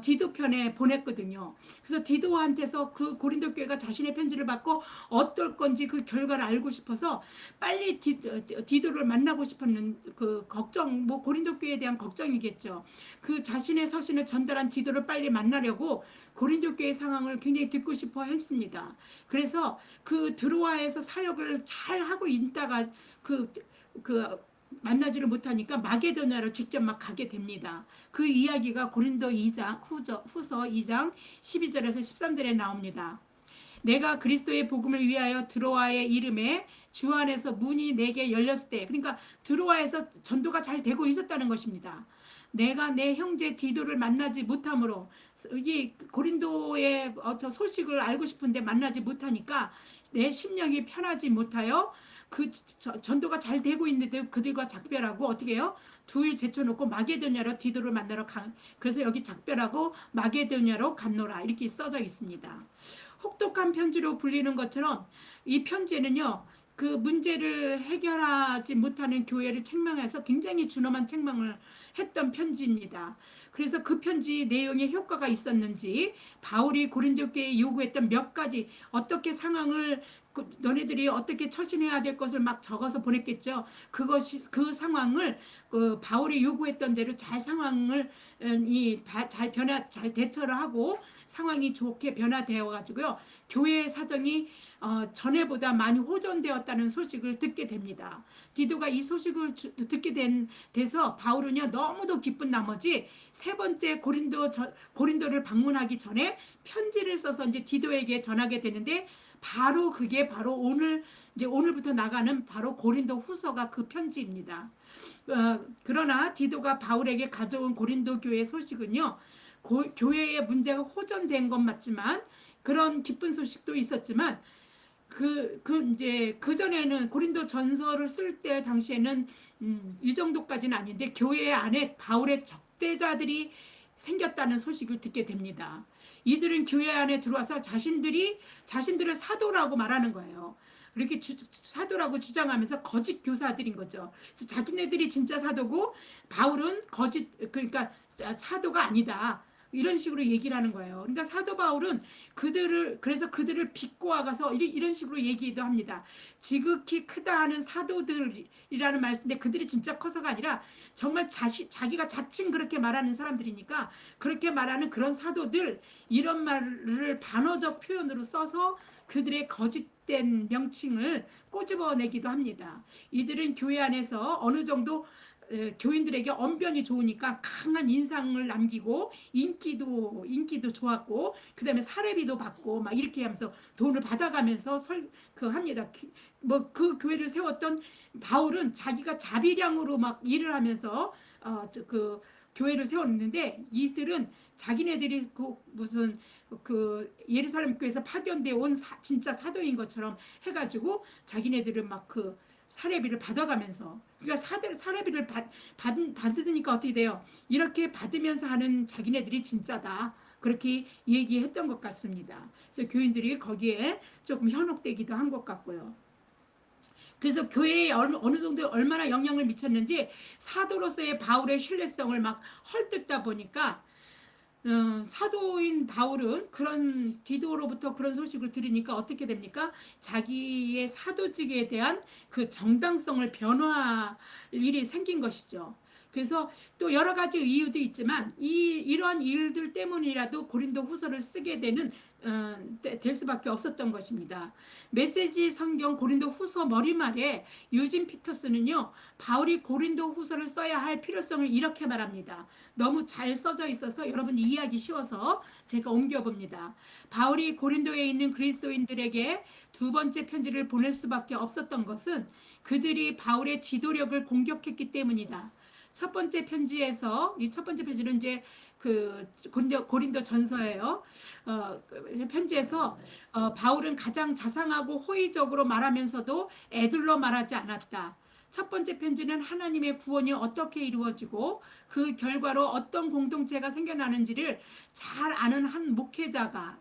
디도 편에 보냈거든요. 그래서 디도한테서 그 고린도 교회가 자신의 편지를 받고 어떨 건지 그 결과를 알고 싶어서 빨리 디도를 만나고 싶었는 그 걱정, 뭐 고린도 교회에 대한 걱정이겠죠. 그 자신의 서신을 전달한 디도를 빨리 만나려고 고린도 교회 상황을 굉장히 듣고 싶어 했습니다. 그래서 그 드로아에서 사역을 잘 하고 있다가 그 만나지를 못하니까 마게도냐로 직접 막 가게 됩니다. 그 이야기가 고린도 2장 후서 2장 12절에서 13절에 나옵니다. 내가 그리스도의 복음을 위하여 드로아의 이름에 주 안에서 문이 내게 열렸을 때, 그러니까 드로아에서 전도가 잘 되고 있었다는 것입니다. 내가 내 형제 디도를 만나지 못함으로, 이 고린도의 소식을 알고 싶은데 만나지 못하니까 내 심령이 편하지 못하여 그 전도가 잘 되고 있는데 그들과 작별하고 어떻게 해요? 둘 제쳐놓고 마게도냐로 디도를 만나러 그래서 여기 작별하고 마게도냐로 갔노라, 이렇게 써져 있습니다. 혹독한 편지로 불리는 것처럼 이 편지는요, 그 문제를 해결하지 못하는 교회를 책망해서 굉장히 준엄한 책망을 했던 편지입니다. 그래서 그 편지 내용에 효과가 있었는지 바울이 고린도 교회에 요구했던 몇 가지, 어떻게 상황을 너네들이 어떻게 처신해야 될 것을 막 적어서 보냈겠죠. 그 상황을 바울이 요구했던 대로 잘 상황을 잘 대처를 하고 상황이 좋게 변화되어 가지고요, 교회의 사정이 전에보다 많이 호전되었다는 소식을 듣게 됩니다. 디도가 이 소식을 듣게 돼서 바울은요, 너무도 기쁜 나머지 세 번째 고린도를 방문하기 전에 편지를 써서 이제 디도에게 전하게 되는데, 그게 바로 오늘부터 나가는 바로 고린도 후서가 그 편지입니다. 그러나 디도가 바울에게 가져온 고린도 교회 소식은요, 교회의 문제가 호전된 건 맞지만 그런 기쁜 소식도 있었지만 이제 그 전에는 고린도 전서를 쓸 때 당시에는 이 정도까지는 아닌데 교회 안에 바울의 적대자들이 생겼다는 소식을 듣게 됩니다. 이들은 교회 안에 들어와서 자신들을 사도라고 말하는 거예요. 그렇게 사도라고 주장하면서 거짓 교사들인 거죠. 그래서 자기네들이 진짜 사도고 바울은 그러니까 사도가 아니다, 이런 식으로 얘기를 하는 거예요. 그러니까 사도 바울은 그래서 그들을 비꼬아가서 이런 식으로 얘기도 합니다. 지극히 크다 하는 사도들이라는 말씀인데 그들이 진짜 커서가 아니라 정말 자기가 자칭 그렇게 말하는 사람들이니까 그렇게 말하는 그런 사도들, 이런 말을 반어적 표현으로 써서 그들의 거짓된 명칭을 꼬집어내기도 합니다. 이들은 교회 안에서 어느 정도 교인들에게 언변이 좋으니까 강한 인상을 남기고 인기도 좋았고 그다음에 사례비도 받고 막 이렇게 하면서 돈을 받아가면서 합니다. 뭐 그 교회를 세웠던 바울은 자기가 자비량으로 막 일을 하면서 그 교회를 세웠는데 이들은 자기네들이 그 무슨 그 예루살렘 교회에서 파견되어 온 진짜 사도인 것처럼 해가지고 자기네들은 막 그 사례비를 받아가면서 그러니까 사례비를 받으니까 어떻게 돼요? 이렇게 받으면서 하는 자기네들이 진짜다. 그렇게 얘기했던 것 같습니다. 그래서 교인들이 거기에 조금 현혹되기도 한 것 같고요. 그래서 교회에 어느 정도 얼마나 영향을 미쳤는지 사도로서의 바울의 신뢰성을 막 헐뜯다 보니까 사도인 바울은 그런 디도로부터 그런 소식을 들으니까 어떻게 됩니까? 자기의 사도직에 대한 그 정당성을 변화할 일이 생긴 것이죠. 그래서 또 여러 가지 이유도 있지만 이러한 일들 때문이라도 고린도 후서를 쓰게 되는 될 수밖에 없었던 것입니다. 메시지 성경 고린도 후서 머리말에 유진 피터스는요, 바울이 고린도 후서를 써야 할 필요성을 이렇게 말합니다. 너무 잘 써져 있어서 여러분이 이해하기 쉬워서 제가 옮겨봅니다. 바울이 고린도에 있는 그리스도인들에게 두 번째 편지를 보낼 수밖에 없었던 것은 그들이 바울의 지도력을 공격했기 때문이다. 첫 번째 편지에서 이 첫 번째 편지는 이제 그 고린도 전서예요. 편지에서 바울은 가장 자상하고 호의적으로 말하면서도 애들러 말하지 않았다. 첫 번째 편지는 하나님의 구원이 어떻게 이루어지고 그 결과로 어떤 공동체가 생겨나는지를 잘 아는 한 목회자가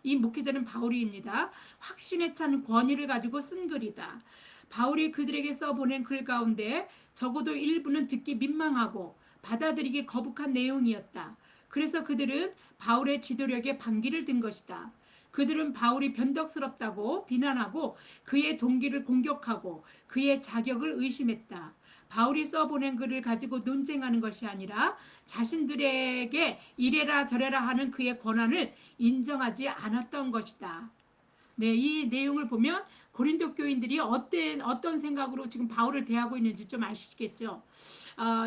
이 목회자는 바울이입니다. 확신에 찬 권위를 가지고 쓴 글이다. 바울이 그들에게 써보낸 글 가운데 적어도 일부는 듣기 민망하고 받아들이기 거북한 내용이었다. 그래서 그들은 바울의 지도력에 반기를 든 것이다. 그들은 바울이 변덕스럽다고 비난하고 그의 동기를 공격하고 그의 자격을 의심했다. 바울이 써보낸 글을 가지고 논쟁하는 것이 아니라 자신들에게 이래라 저래라 하는 그의 권한을 인정하지 않았던 것이다. 네, 이 내용을 보면 고린도 교인들이 어떤 생각으로 지금 바울을 대하고 있는지 좀 아시겠죠?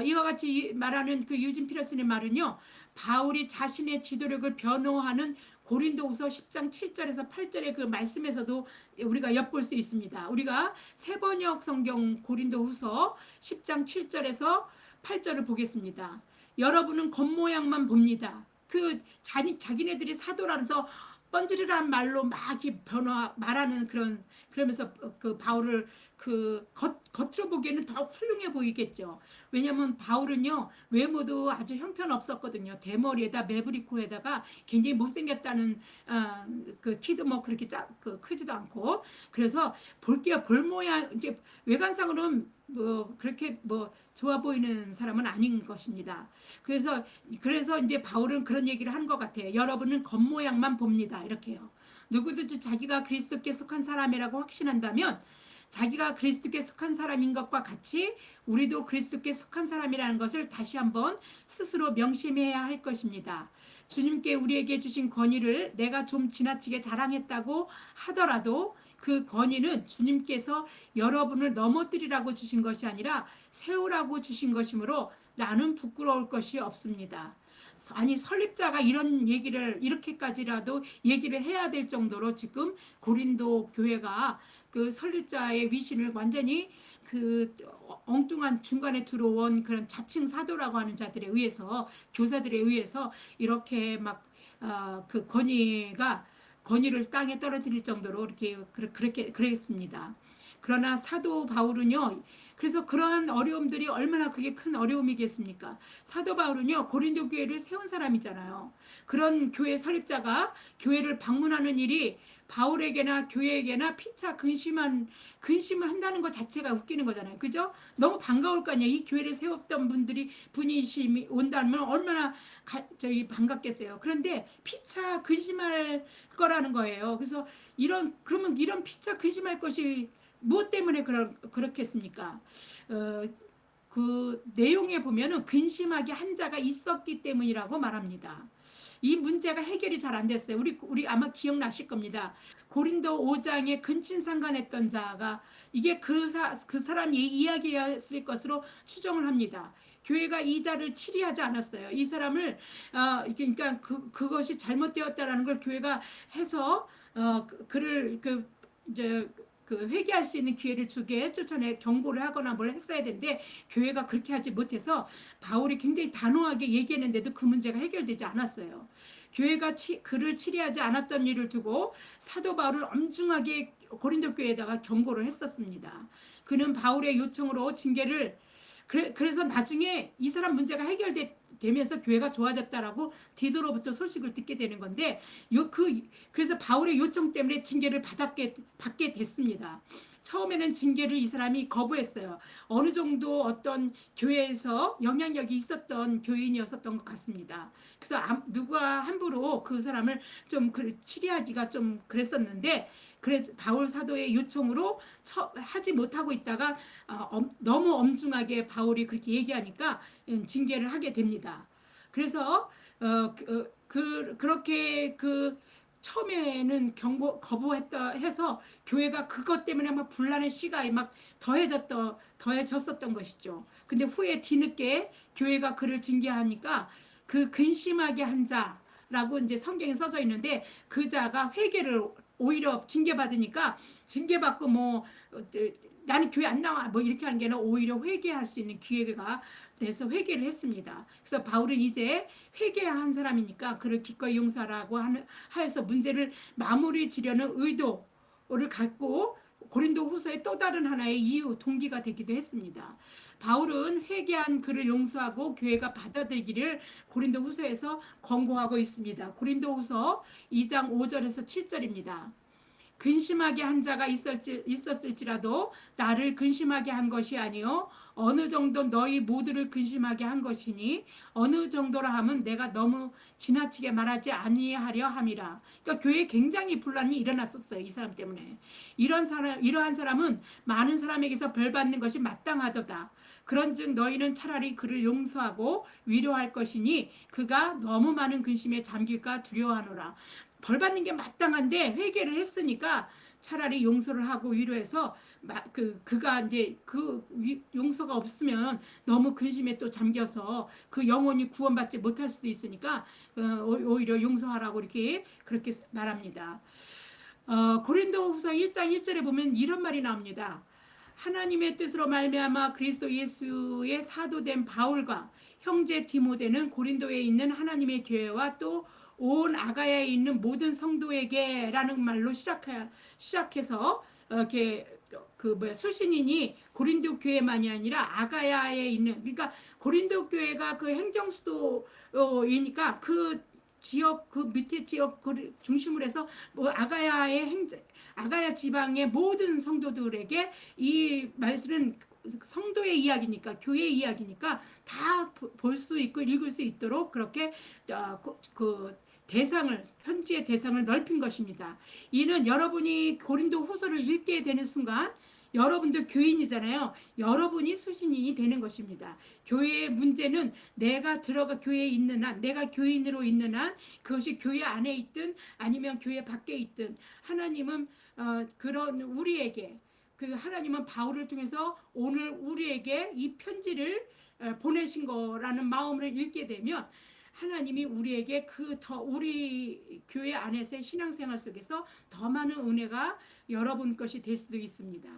이와 같이 말하는 그 유진 피러슨의 말은요, 바울이 자신의 지도력을 변호하는 고린도후서 10장 7절에서 8절의 그 말씀에서도 우리가 엿볼 수 있습니다. 우리가 새번역 성경 고린도후서 10장 7절에서 8절을 보겠습니다. 여러분은 겉모양만 봅니다. 자기네들이 사도라면서 뻔질이란 말로 막 이렇게 말하는 그러면서 그 바울을 겉으로 보기에는 더 훌륭해 보이겠죠. 왜냐하면 바울은요, 외모도 아주 형편없었거든요. 대머리에다 매부리코에다가 굉장히 못생겼다는 그 키도 뭐 그렇게 크지도 않고, 그래서 볼 모양 이제 외관상으로는 뭐 그렇게 뭐 좋아 보이는 사람은 아닌 것입니다. 그래서 이제 바울은 그런 얘기를 하는 것 같아요. 여러분은 겉모양만 봅니다. 이렇게요. 누구든지 자기가 그리스도께 속한 사람이라고 확신한다면 자기가 그리스도께 속한 사람인 것과 같이 우리도 그리스도께 속한 사람이라는 것을 다시 한번 스스로 명심해야 할 것입니다. 주님께 우리에게 주신 권위를 내가 좀 지나치게 자랑했다고 하더라도 그 권위는 주님께서 여러분을 넘어뜨리라고 주신 것이 아니라 세우라고 주신 것이므로 나는 부끄러울 것이 없습니다. 아니 설립자가 이런 얘기를 이렇게까지라도 얘기를 해야 될 정도로 지금 고린도 교회가 그 설립자의 위신을 완전히 그 엉뚱한 중간에 들어온 그런 자칭 사도라고 하는 자들에 의해서 교사들에 의해서 이렇게 막 그 권위를 땅에 떨어뜨릴 정도로 이렇게 그렇게 그랬습니다. 그러나 사도 바울은요, 그래서 그러한 어려움들이 얼마나 그게 큰 어려움이겠습니까? 사도 바울은요, 고린도 교회를 세운 사람이잖아요. 그런 교회 설립자가 교회를 방문하는 일이 바울에게나 교회에게나 피차 근심을 한다는 것 자체가 웃기는 거잖아요. 그죠? 너무 반가울 거 아니에요. 이 교회를 세웠던 분이 온다면 얼마나 반갑겠어요. 그런데 피차 근심할 거라는 거예요. 그래서 그러면 이런 피차 근심할 것이 무엇 때문에 그렇겠습니까? 그 내용에 보면은 근심하게 한 자가 있었기 때문이라고 말합니다. 이 문제가 해결이 잘 안 됐어요. 우리 아마 기억나실 겁니다. 고린도 5장에 근친상간했던 자가 이게 그 사람이 이야기였을 것으로 추정을 합니다. 교회가 이 자를 치리하지 않았어요. 이 사람을 그러니까 그것이 잘못되었다라는 걸 교회가 해서 그를 이제 회개할 수 있는 기회를 주게 쫓아내 경고를 하거나 뭘 했어야 되는데 교회가 그렇게 하지 못해서 바울이 굉장히 단호하게 얘기했는데도 그 문제가 해결되지 않았어요. 교회가 그를 치리하지 않았던 일을 두고 사도 바울을 엄중하게 고린도 교회에다가 경고를 했었습니다. 그는 바울의 요청으로 징계를 그래서 나중에 이 사람 문제가 해결되면서 교회가 좋아졌다라고 디도로부터 소식을 듣게 되는 건데 그래서 바울의 요청 때문에 징계를 받게 됐습니다. 처음에는 징계를 이 사람이 거부했어요. 어느 정도 어떤 교회에서 영향력이 있었던 교인이었었던 것 같습니다. 그래서 누가 함부로 그 사람을 좀 치리하기가 좀 그랬었는데 그래서 바울 사도의 요청으로 하지 못하고 있다가 너무 엄중하게 바울이 그렇게 얘기하니까 징계를 하게 됩니다. 그래서 그렇게 처음에는 거부했다 해서 교회가 그것 때문에 막 분란의 씨가 막 더해졌었던 것이죠. 근데 후에 뒤늦게 교회가 그를 징계하니까 그 근심하게 한 자라고 이제 성경에 써져 있는데 그 자가 회개를 오히려 징계받으니까 징계받고 나는 교회 안 나와 이렇게 하는 게 아니라 오히려 회개할 수 있는 기회가 돼서 회개를 했습니다. 그래서 바울은 이제 회개한 사람이니까 그를 기꺼이 용서라고 하여서 문제를 마무리 지려는 의도를 갖고 고린도 후서의 또 다른 하나의 이유 동기가 되기도 했습니다. 바울은 회개한 그를 용서하고 교회가 받아들이기를 고린도 후서에서 권고하고 있습니다. 고린도 후서 2장 5절에서 7절입니다. 근심하게 한 자가 있었을지라도 나를 근심하게 한 것이 아니요 어느 정도 너희 모두를 근심하게 한 것이니 어느 정도라 하면 내가 너무 지나치게 말하지 아니하려 함이라. 그러니까 교회에 굉장히 분란이 일어났었어요. 이 사람 때문에. 이러한 사람은 많은 사람에게서 벌 받는 것이 마땅하도다. 그런즉 너희는 차라리 그를 용서하고 위로할 것이니 그가 너무 많은 근심에 잠길까 두려워하노라. 벌 받는 게 마땅한데 회개를 했으니까 차라리 용서를 하고 위로해서 그가 이제 용서가 없으면 너무 근심에 또 잠겨서 그 영혼이 구원받지 못할 수도 있으니까 오히려 용서하라고 그렇게 말합니다. 고린도후서 1장 1절에 보면 이런 말이 나옵니다. 하나님의 뜻으로 말미암아 그리스도 예수의 사도된 바울과 형제 디모데는 고린도에 있는 하나님의 교회와 또 온 아가야에 있는 모든 성도에게라는 말로 시작해서 이렇게 수신인이 고린도 교회만이 아니라 아가야에 있는 그러니까 고린도 교회가 그 행정 수도이니까 그 지역 그 밑에 지역 중심으로 해서 아가야 지방의 모든 성도들에게 이 말씀은 성도의 이야기니까 교회의 이야기니까 다 볼 수 있고 읽을 수 있도록 그렇게 편지의 대상을 넓힌 것입니다. 이는 여러분이 고린도 후서를 읽게 되는 순간 여러분도 교인이잖아요. 여러분이 수신인이 되는 것입니다. 교회의 문제는 내가 교회에 있는 한, 내가 교인으로 있는 한, 그것이 교회 안에 있든 아니면 교회 밖에 있든 하나님은 그런 우리에게 하나님은 바울을 통해서 오늘 우리에게 이 편지를 보내신 거라는 마음을 읽게 되면 하나님이 우리에게 우리 교회 안에서의 신앙생활 속에서 더 많은 은혜가 여러분 것이 될 수도 있습니다.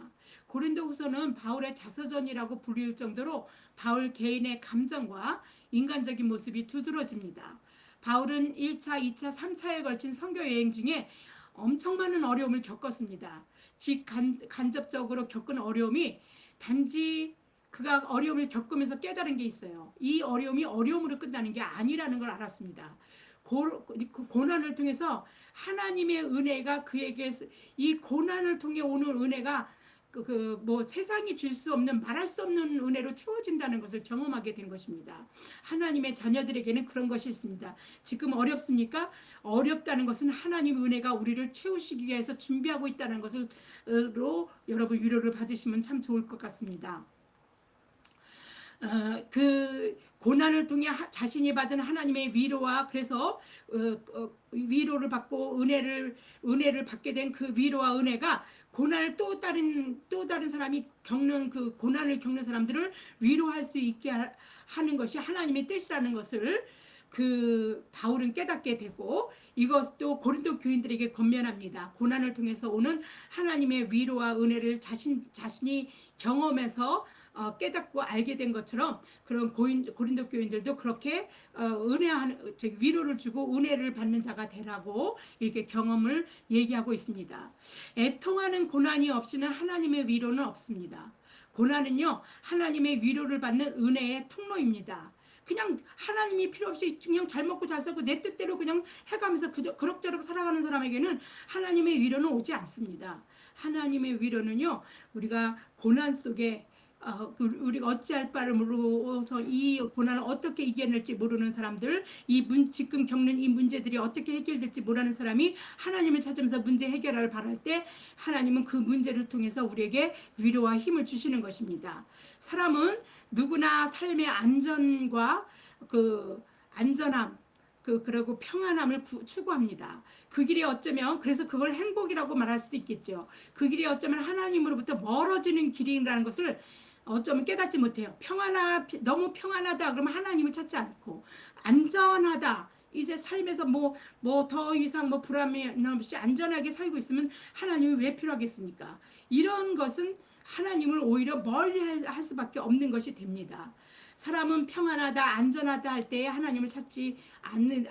고린도후서는 바울의 자서전이라고 불릴 정도로 바울 개인의 감정과 인간적인 모습이 두드러집니다. 바울은 1차, 2차, 3차에 걸친 선교 여행 중에 엄청 많은 어려움을 겪었습니다. 간접적으로 겪은 어려움이 단지 그가 어려움을 겪으면서 깨달은 게 있어요. 이 어려움이 어려움으로 끝나는 게 아니라는 걸 알았습니다. 고난을 통해서 하나님의 은혜가 그에게 이 고난을 통해 오는 은혜가 세상이 줄 수 없는 말할 수 없는 은혜로 채워진다는 것을 경험하게 된 것입니다. 하나님의 자녀들에게는 그런 것이 있습니다. 지금 어렵습니까? 어렵다는 것은 하나님의 은혜가 우리를 채우시기 위해서 준비하고 있다는 것으로 여러분 위로를 받으시면 참 좋을 것 같습니다. 고난을 통해 자신이 받은 하나님의 위로와 그래서 위로를 받고 은혜를 받게 된 그 위로와 은혜가 고난을 또 다른 사람이 겪는 그 고난을 겪는 사람들을 위로할 수 있게 하는 것이 하나님의 뜻이라는 것을 그 바울은 깨닫게 되고 이것도 고린도 교인들에게 권면합니다. 고난을 통해서 오는 하나님의 위로와 은혜를 자신이 경험해서 깨닫고 알게 된 것처럼 그런 고린도 교인들도 그렇게 위로를 주고 은혜를 받는 자가 되라고 이렇게 경험을 얘기하고 있습니다. 애통하는 고난이 없이는 하나님의 위로는 없습니다. 고난은요 하나님의 위로를 받는 은혜의 통로입니다. 그냥 하나님이 필요 없이 그냥 잘 먹고 잘 살고 내 뜻대로 그냥 해가면서 그럭저럭 살아가는 사람에게는 하나님의 위로는 오지 않습니다. 하나님의 위로는요 우리가 고난 속에 우리가 어찌할 바를 모르고서 이 고난을 어떻게 이겨낼지 모르는 사람들, 지금 겪는 이 문제들이 어떻게 해결될지 모르는 사람이 하나님을 찾으면서 문제 해결을 바랄 때 하나님은 그 문제를 통해서 우리에게 위로와 힘을 주시는 것입니다. 사람은 누구나 삶의 안전과 그 안전함 그리고 평안함을 추구합니다. 그 길이 어쩌면 그래서 그걸 행복이라고 말할 수도 있겠죠. 그 길이 어쩌면 하나님으로부터 멀어지는 길이라는 것을 어쩌면 깨닫지 못해요. 너무 평안하다 그러면 하나님을 찾지 않고 안전하다 이제 삶에서 뭐 더 이상 불안함 없이 안전하게 살고 있으면 하나님이 왜 필요하겠습니까? 이런 것은 하나님을 오히려 멀리 할 수밖에 없는 것이 됩니다. 사람은 평안하다 안전하다 할 때에 하나님을 찾지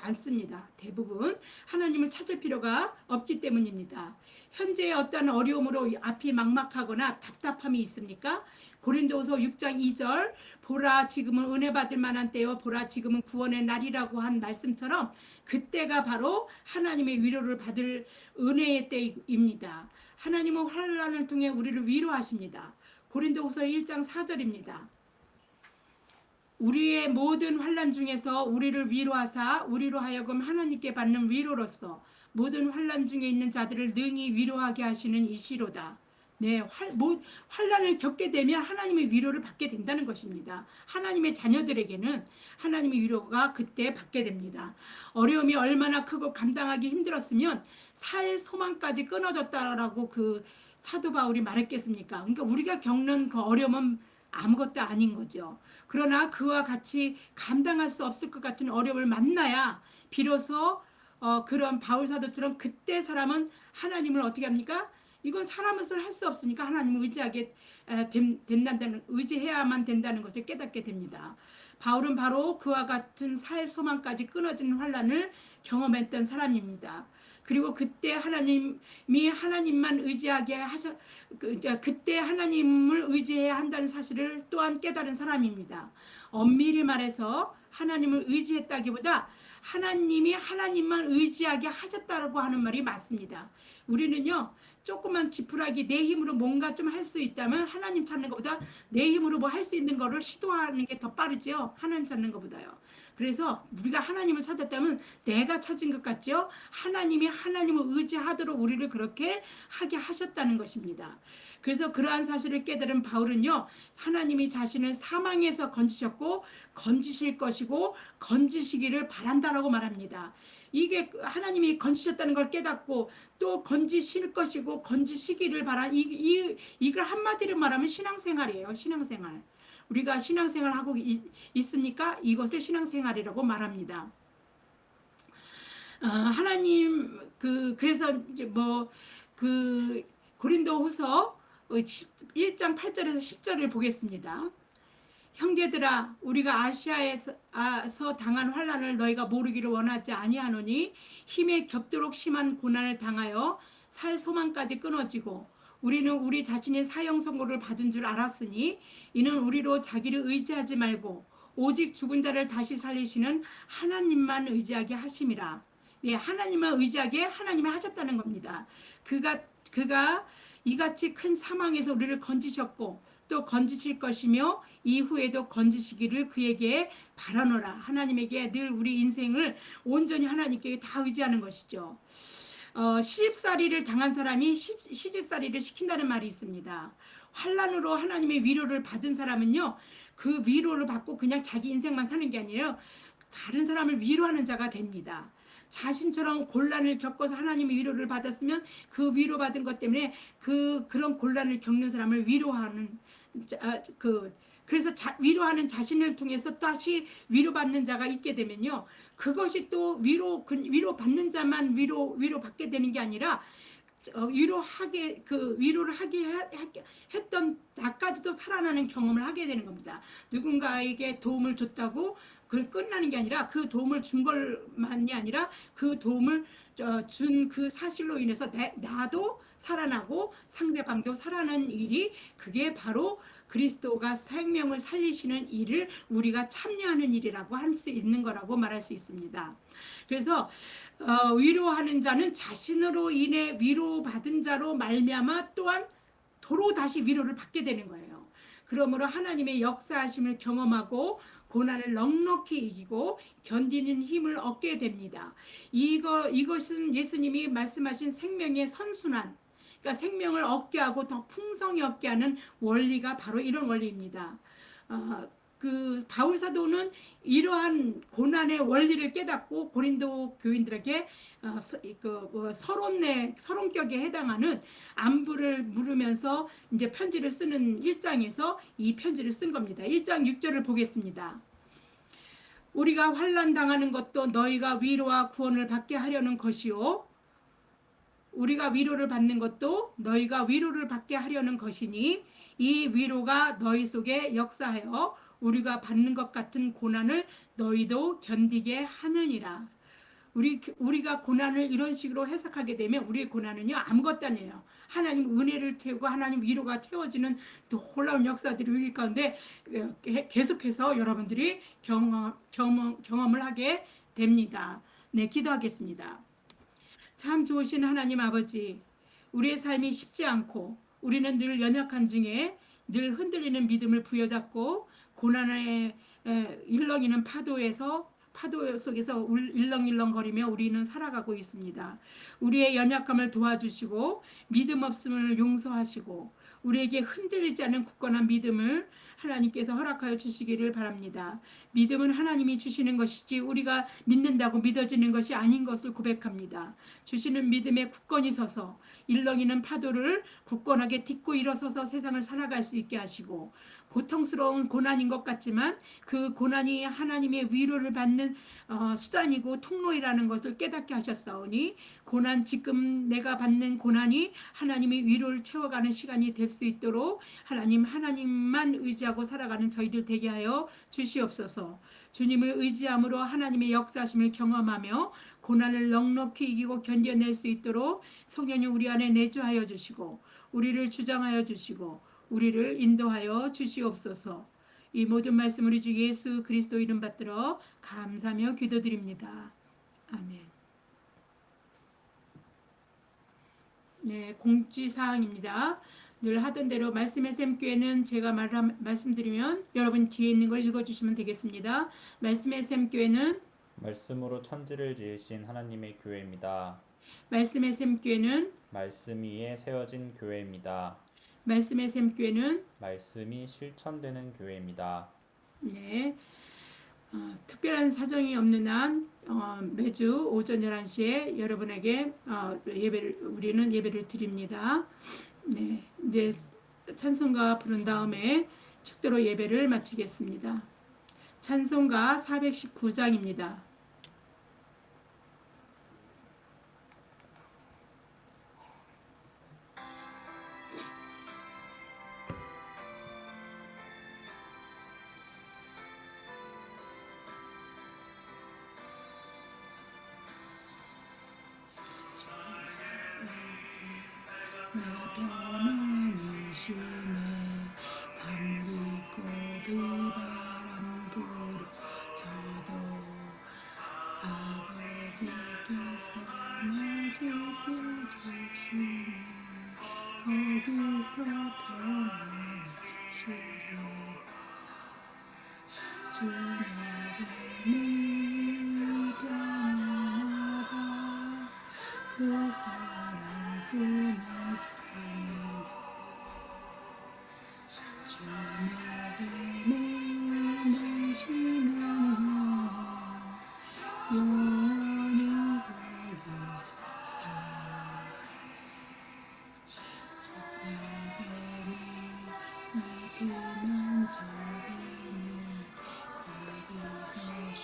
않습니다. 대부분 하나님을 찾을 필요가 없기 때문입니다. 현재의 어떤 어려움으로 앞이 막막하거나 답답함이 있습니까? 고린도후서 6장 2절 보라 지금은 은혜 받을 만한 때요 보라 지금은 구원의 날이라고 한 말씀처럼 그때가 바로 하나님의 위로를 받을 은혜의 때입니다. 하나님은 환난을 통해 우리를 위로하십니다. 고린도후서 1장 4절입니다. 우리의 모든 환난 중에서 우리를 위로하사 우리로 하여금 하나님께 받는 위로로서 모든 환난 중에 있는 자들을 능히 위로하게 하시는 이시로다. 네, 환난을 겪게 되면 하나님의 위로를 받게 된다는 것입니다. 하나님의 자녀들에게는 하나님의 위로가 그때 받게 됩니다. 어려움이 얼마나 크고 감당하기 힘들었으면 살 소망까지 끊어졌다라고 그 사도 바울이 말했겠습니까? 그러니까 우리가 겪는 그 어려움은 아무것도 아닌 거죠. 그러나 그와 같이 감당할 수 없을 것 같은 어려움을 만나야 비로소 그런 바울 사도처럼 그때 사람은 하나님을 어떻게 합니까? 이건 사람으로서 할 수 없으니까 하나님을 의지해야만 된다는 것을 깨닫게 됩니다. 바울은 바로 그와 같은 살 소망까지 끊어지는 환난을 경험했던 사람입니다. 그리고 그때 하나님이 하나님만 의지하게 그때 하나님을 의지해야 한다는 사실을 또한 깨달은 사람입니다. 엄밀히 말해서 하나님을 의지했다기보다 하나님이 하나님만 의지하게 하셨다고 하는 말이 맞습니다. 우리는요 조그만 지푸라기 내 힘으로 뭔가 좀 할 수 있다면 하나님 찾는 것보다 내 힘으로 뭐 할 수 있는 거를 시도하는 게 더 빠르죠. 하나님 찾는 것보다요. 그래서 우리가 하나님을 찾았다면 내가 찾은 것 같죠. 하나님이 하나님을 의지하도록 우리를 그렇게 하게 하셨다는 것입니다. 그래서 그러한 사실을 깨달은 바울은요 하나님이 자신을 사망에서 건지셨고 건지실 것이고 건지시기를 바란다라고 말합니다. 이게 하나님이 건지셨다는 걸 깨닫고 또 건지실 것이고 건지시기를 바란 이걸 한마디로 말하면 신앙생활이에요. 신앙생활. 우리가 신앙생활 하고 있으니까 이것을 신앙생활이라고 말합니다. 하나님 그래서 이제 고린도후서 1장 8절에서 10절을 보겠습니다. 형제들아 우리가 아시아에서 당한 환난을 너희가 모르기를 원하지 아니하노니 힘에 겹도록 심한 고난을 당하여 살 소망까지 끊어지고 우리는 우리 자신의 사형 선고를 받은 줄 알았으니 이는 우리로 자기를 의지하지 말고 오직 죽은 자를 다시 살리시는 하나님만 의지하게 하심이라. 예, 하나님만 의지하게 하나님이 하셨다는 겁니다. 그가 이같이 큰 사망에서 우리를 건지셨고 또 건지실 것이며 이후에도 건지시기를 그에게 바라노라. 하나님에게 늘 우리 인생을 온전히 하나님께 다 의지하는 것이죠. 시집살이를 당한 사람이 시집살이를 시킨다는 말이 있습니다. 환난으로 하나님의 위로를 받은 사람은요, 그 위로를 받고 그냥 자기 인생만 사는 게 아니에요. 다른 사람을 위로하는 자가 됩니다. 자신처럼 곤란을 겪어서 하나님의 위로를 받았으면 그 위로받은 것 때문에 그런 곤란을 겪는 사람을 위로하는 그래서 위로하는 자신을 통해서 다시 위로받는 자가 있게 되면요, 그것이 또 위로받는 자만 위로받게 되는 게 아니라 위로를 했던 나까지도 살아나는 경험을 하게 되는 겁니다. 누군가에게 도움을 줬다고 그건 끝나는 게 아니라, 그 도움을 준 것만이 아니라 그 도움을 준 그 사실로 인해서 나도 살아나고 상대방도 살아나는 일이, 그게 바로 그리스도가 생명을 살리시는 일을 우리가 참여하는 일이라고 할 수 있는 거라고 말할 수 있습니다. 그래서 위로하는 자는 자신으로 인해 위로받은 자로 말미암아 또한 도로 다시 위로를 받게 되는 거예요. 그러므로 하나님의 역사하심을 경험하고 고난을 넉넉히 이기고 견디는 힘을 얻게 됩니다. 이것은 예수님이 말씀하신 생명의 선순환, 그러니까 생명을 얻게 하고 더 풍성히 얻게 하는 원리가 바로 이런 원리입니다. 그 바울 사도는 이러한 고난의 원리를 깨닫고 고린도 교인들에게 서론격에 해당하는 안부를 물으면서 이제 편지를 쓰는 1장에서 이 편지를 쓴 겁니다. 1장 6절을 보겠습니다. 우리가 환난 당하는 것도 너희가 위로와 구원을 받게 하려는 것이요, 우리가 위로를 받는 것도 너희가 위로를 받게 하려는 것이니 이 위로가 너희 속에 역사하여 우리가 받는 것 같은 고난을 너희도 견디게 하느니라. 우리가 고난을 이런 식으로 해석하게 되면 우리의 고난은요, 아무것도 아니에요. 하나님 은혜를 태우고 하나님 위로가 채워지는 놀라운 역사들이 우리 가운데 계속해서 여러분들이 경험을 하게 됩니다. 네, 기도하겠습니다. 참 좋으신 하나님 아버지, 우리의 삶이 쉽지 않고 우리는 늘 연약한 중에 늘 흔들리는 믿음을 부여잡고 고난의 일렁이는 파도 속에서 일렁일렁거리며 우리는 살아가고 있습니다. 우리의 연약함을 도와주시고 믿음 없음을 용서하시고 우리에게 흔들리지 않은 굳건한 믿음을 하나님께서 허락하여 주시기를 바랍니다. 믿음은 하나님이 주시는 것이지 우리가 믿는다고 믿어지는 것이 아닌 것을 고백합니다. 주시는 믿음에 굳건히 서서 일렁이는 파도를 굳건하게 딛고 일어서서 세상을 살아갈 수 있게 하시고, 고통스러운 고난인 것 같지만 그 고난이 하나님의 위로를 받는 수단이고 통로이라는 것을 깨닫게 하셨사오니, 지금 내가 받는 고난이 하나님의 위로를 채워가는 시간이 될 수 있도록 하나님만 의지하고 살아가는 저희들 되게 하여 주시옵소서. 주님을 의지함으로 하나님의 역사심을 경험하며 고난을 넉넉히 이기고 견뎌낼 수 있도록 성령님 우리 안에 내주하여 주시고 우리를 주장하여 주시고 우리를 인도하여 주시옵소서. 이 모든 말씀 우리 주 예수 그리스도 이름 받들어 감사하며 기도드립니다. 아멘. 네, 공지사항입니다. 늘 하던 대로 말씀의 샘교회는 제가 말씀드리면 여러분 뒤에 있는 걸 읽어주시면 되겠습니다. 말씀의 샘교회는 말씀으로 천지를 지으신 하나님의 교회입니다. 말씀의 샘교회는 말씀 위에 세워진 교회입니다. 말씀의 샘교회는 말씀이 실천되는 교회입니다. 네, 특별한 사정이 없는 한 매주 오전 11시에 여러분에게 우리는 예배를 드립니다. 네, 이제 찬송가 부른 다음에 축도로 예배를 마치겠습니다. 찬송가 419장입니다. 내가 변함이시네 밤이고 비바람 불어쳐도 아버지께서 날 지켜주시니 거기서 평안히 쉬리로다. 주 나를 평안하다 그 사랑뿐이잖니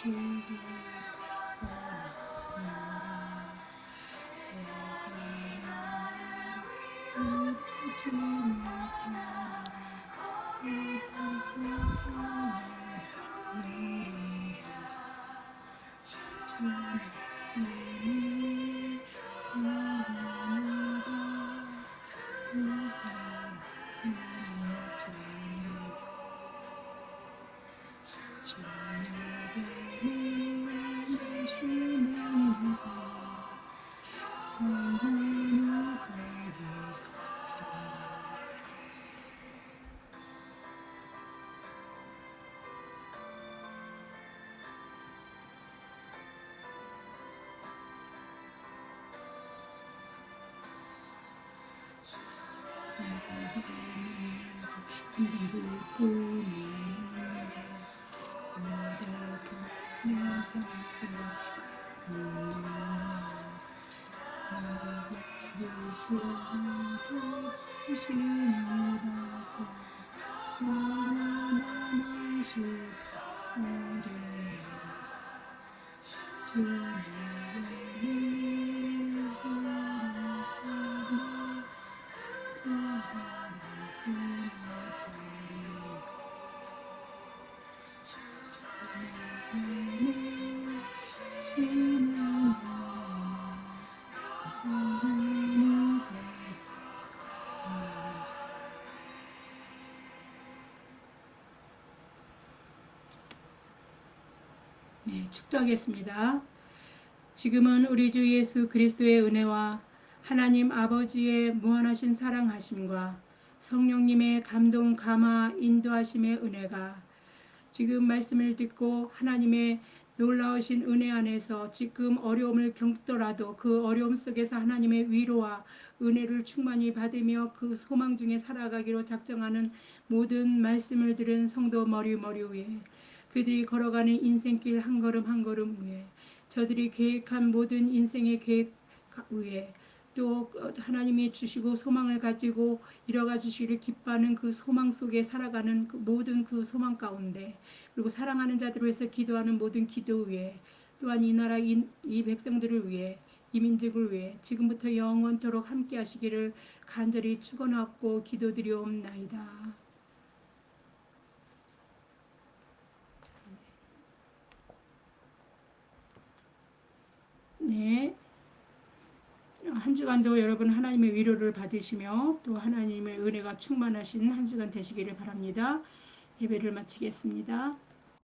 주를 원하노라. 세상을 이루지 못하나 그곳에서 평안을 누리라. 주 나님이 평안하다. 그 사랑을 전하며 주 나님이 되시는 내가 영원히 거기서 힘든 기쁨인데 고달픈 세상들 나가 예수님께 주심을 받고 영원한 안식 얻으리라. 주님의 사랑하며 사랑을 끊어버리라. 주님의 쉬는 영원히 거기서 네, 축도하겠습니다. 지금은 우리 주 예수 그리스도의 은혜와 하나님 아버지의 무한하신 사랑하심과 성령님의 감동 감화 인도하심의 은혜가 지금 말씀을 듣고 하나님의 놀라우신 은혜 안에서 지금 어려움을 겪더라도 그 어려움 속에서 하나님의 위로와 은혜를 충만히 받으며 그 소망 중에 살아가기로 작정하는 모든 말씀을 들은 성도 머리 위에 그들이 걸어가는 인생길 한 걸음 한 걸음 위에 저들이 계획한 모든 인생의 계획 위에 또 하나님이 주시고 소망을 가지고 이뤄가 주시기를 기뻐하는 그 소망 속에 살아가는 그 모든 그 소망 가운데 그리고 사랑하는 자들을 위해서 기도하는 모든 기도 위에 또한 이 나라 이 백성들을 위해 이 민족을 위해 지금부터 영원토록 함께 하시기를 간절히 축원하고 기도드리옵나이다. 네. 한 주간도 여러분 하나님의 위로를 받으시며 또 하나님의 은혜가 충만하신 한 주간 되시기를 바랍니다. 예배를 마치겠습니다.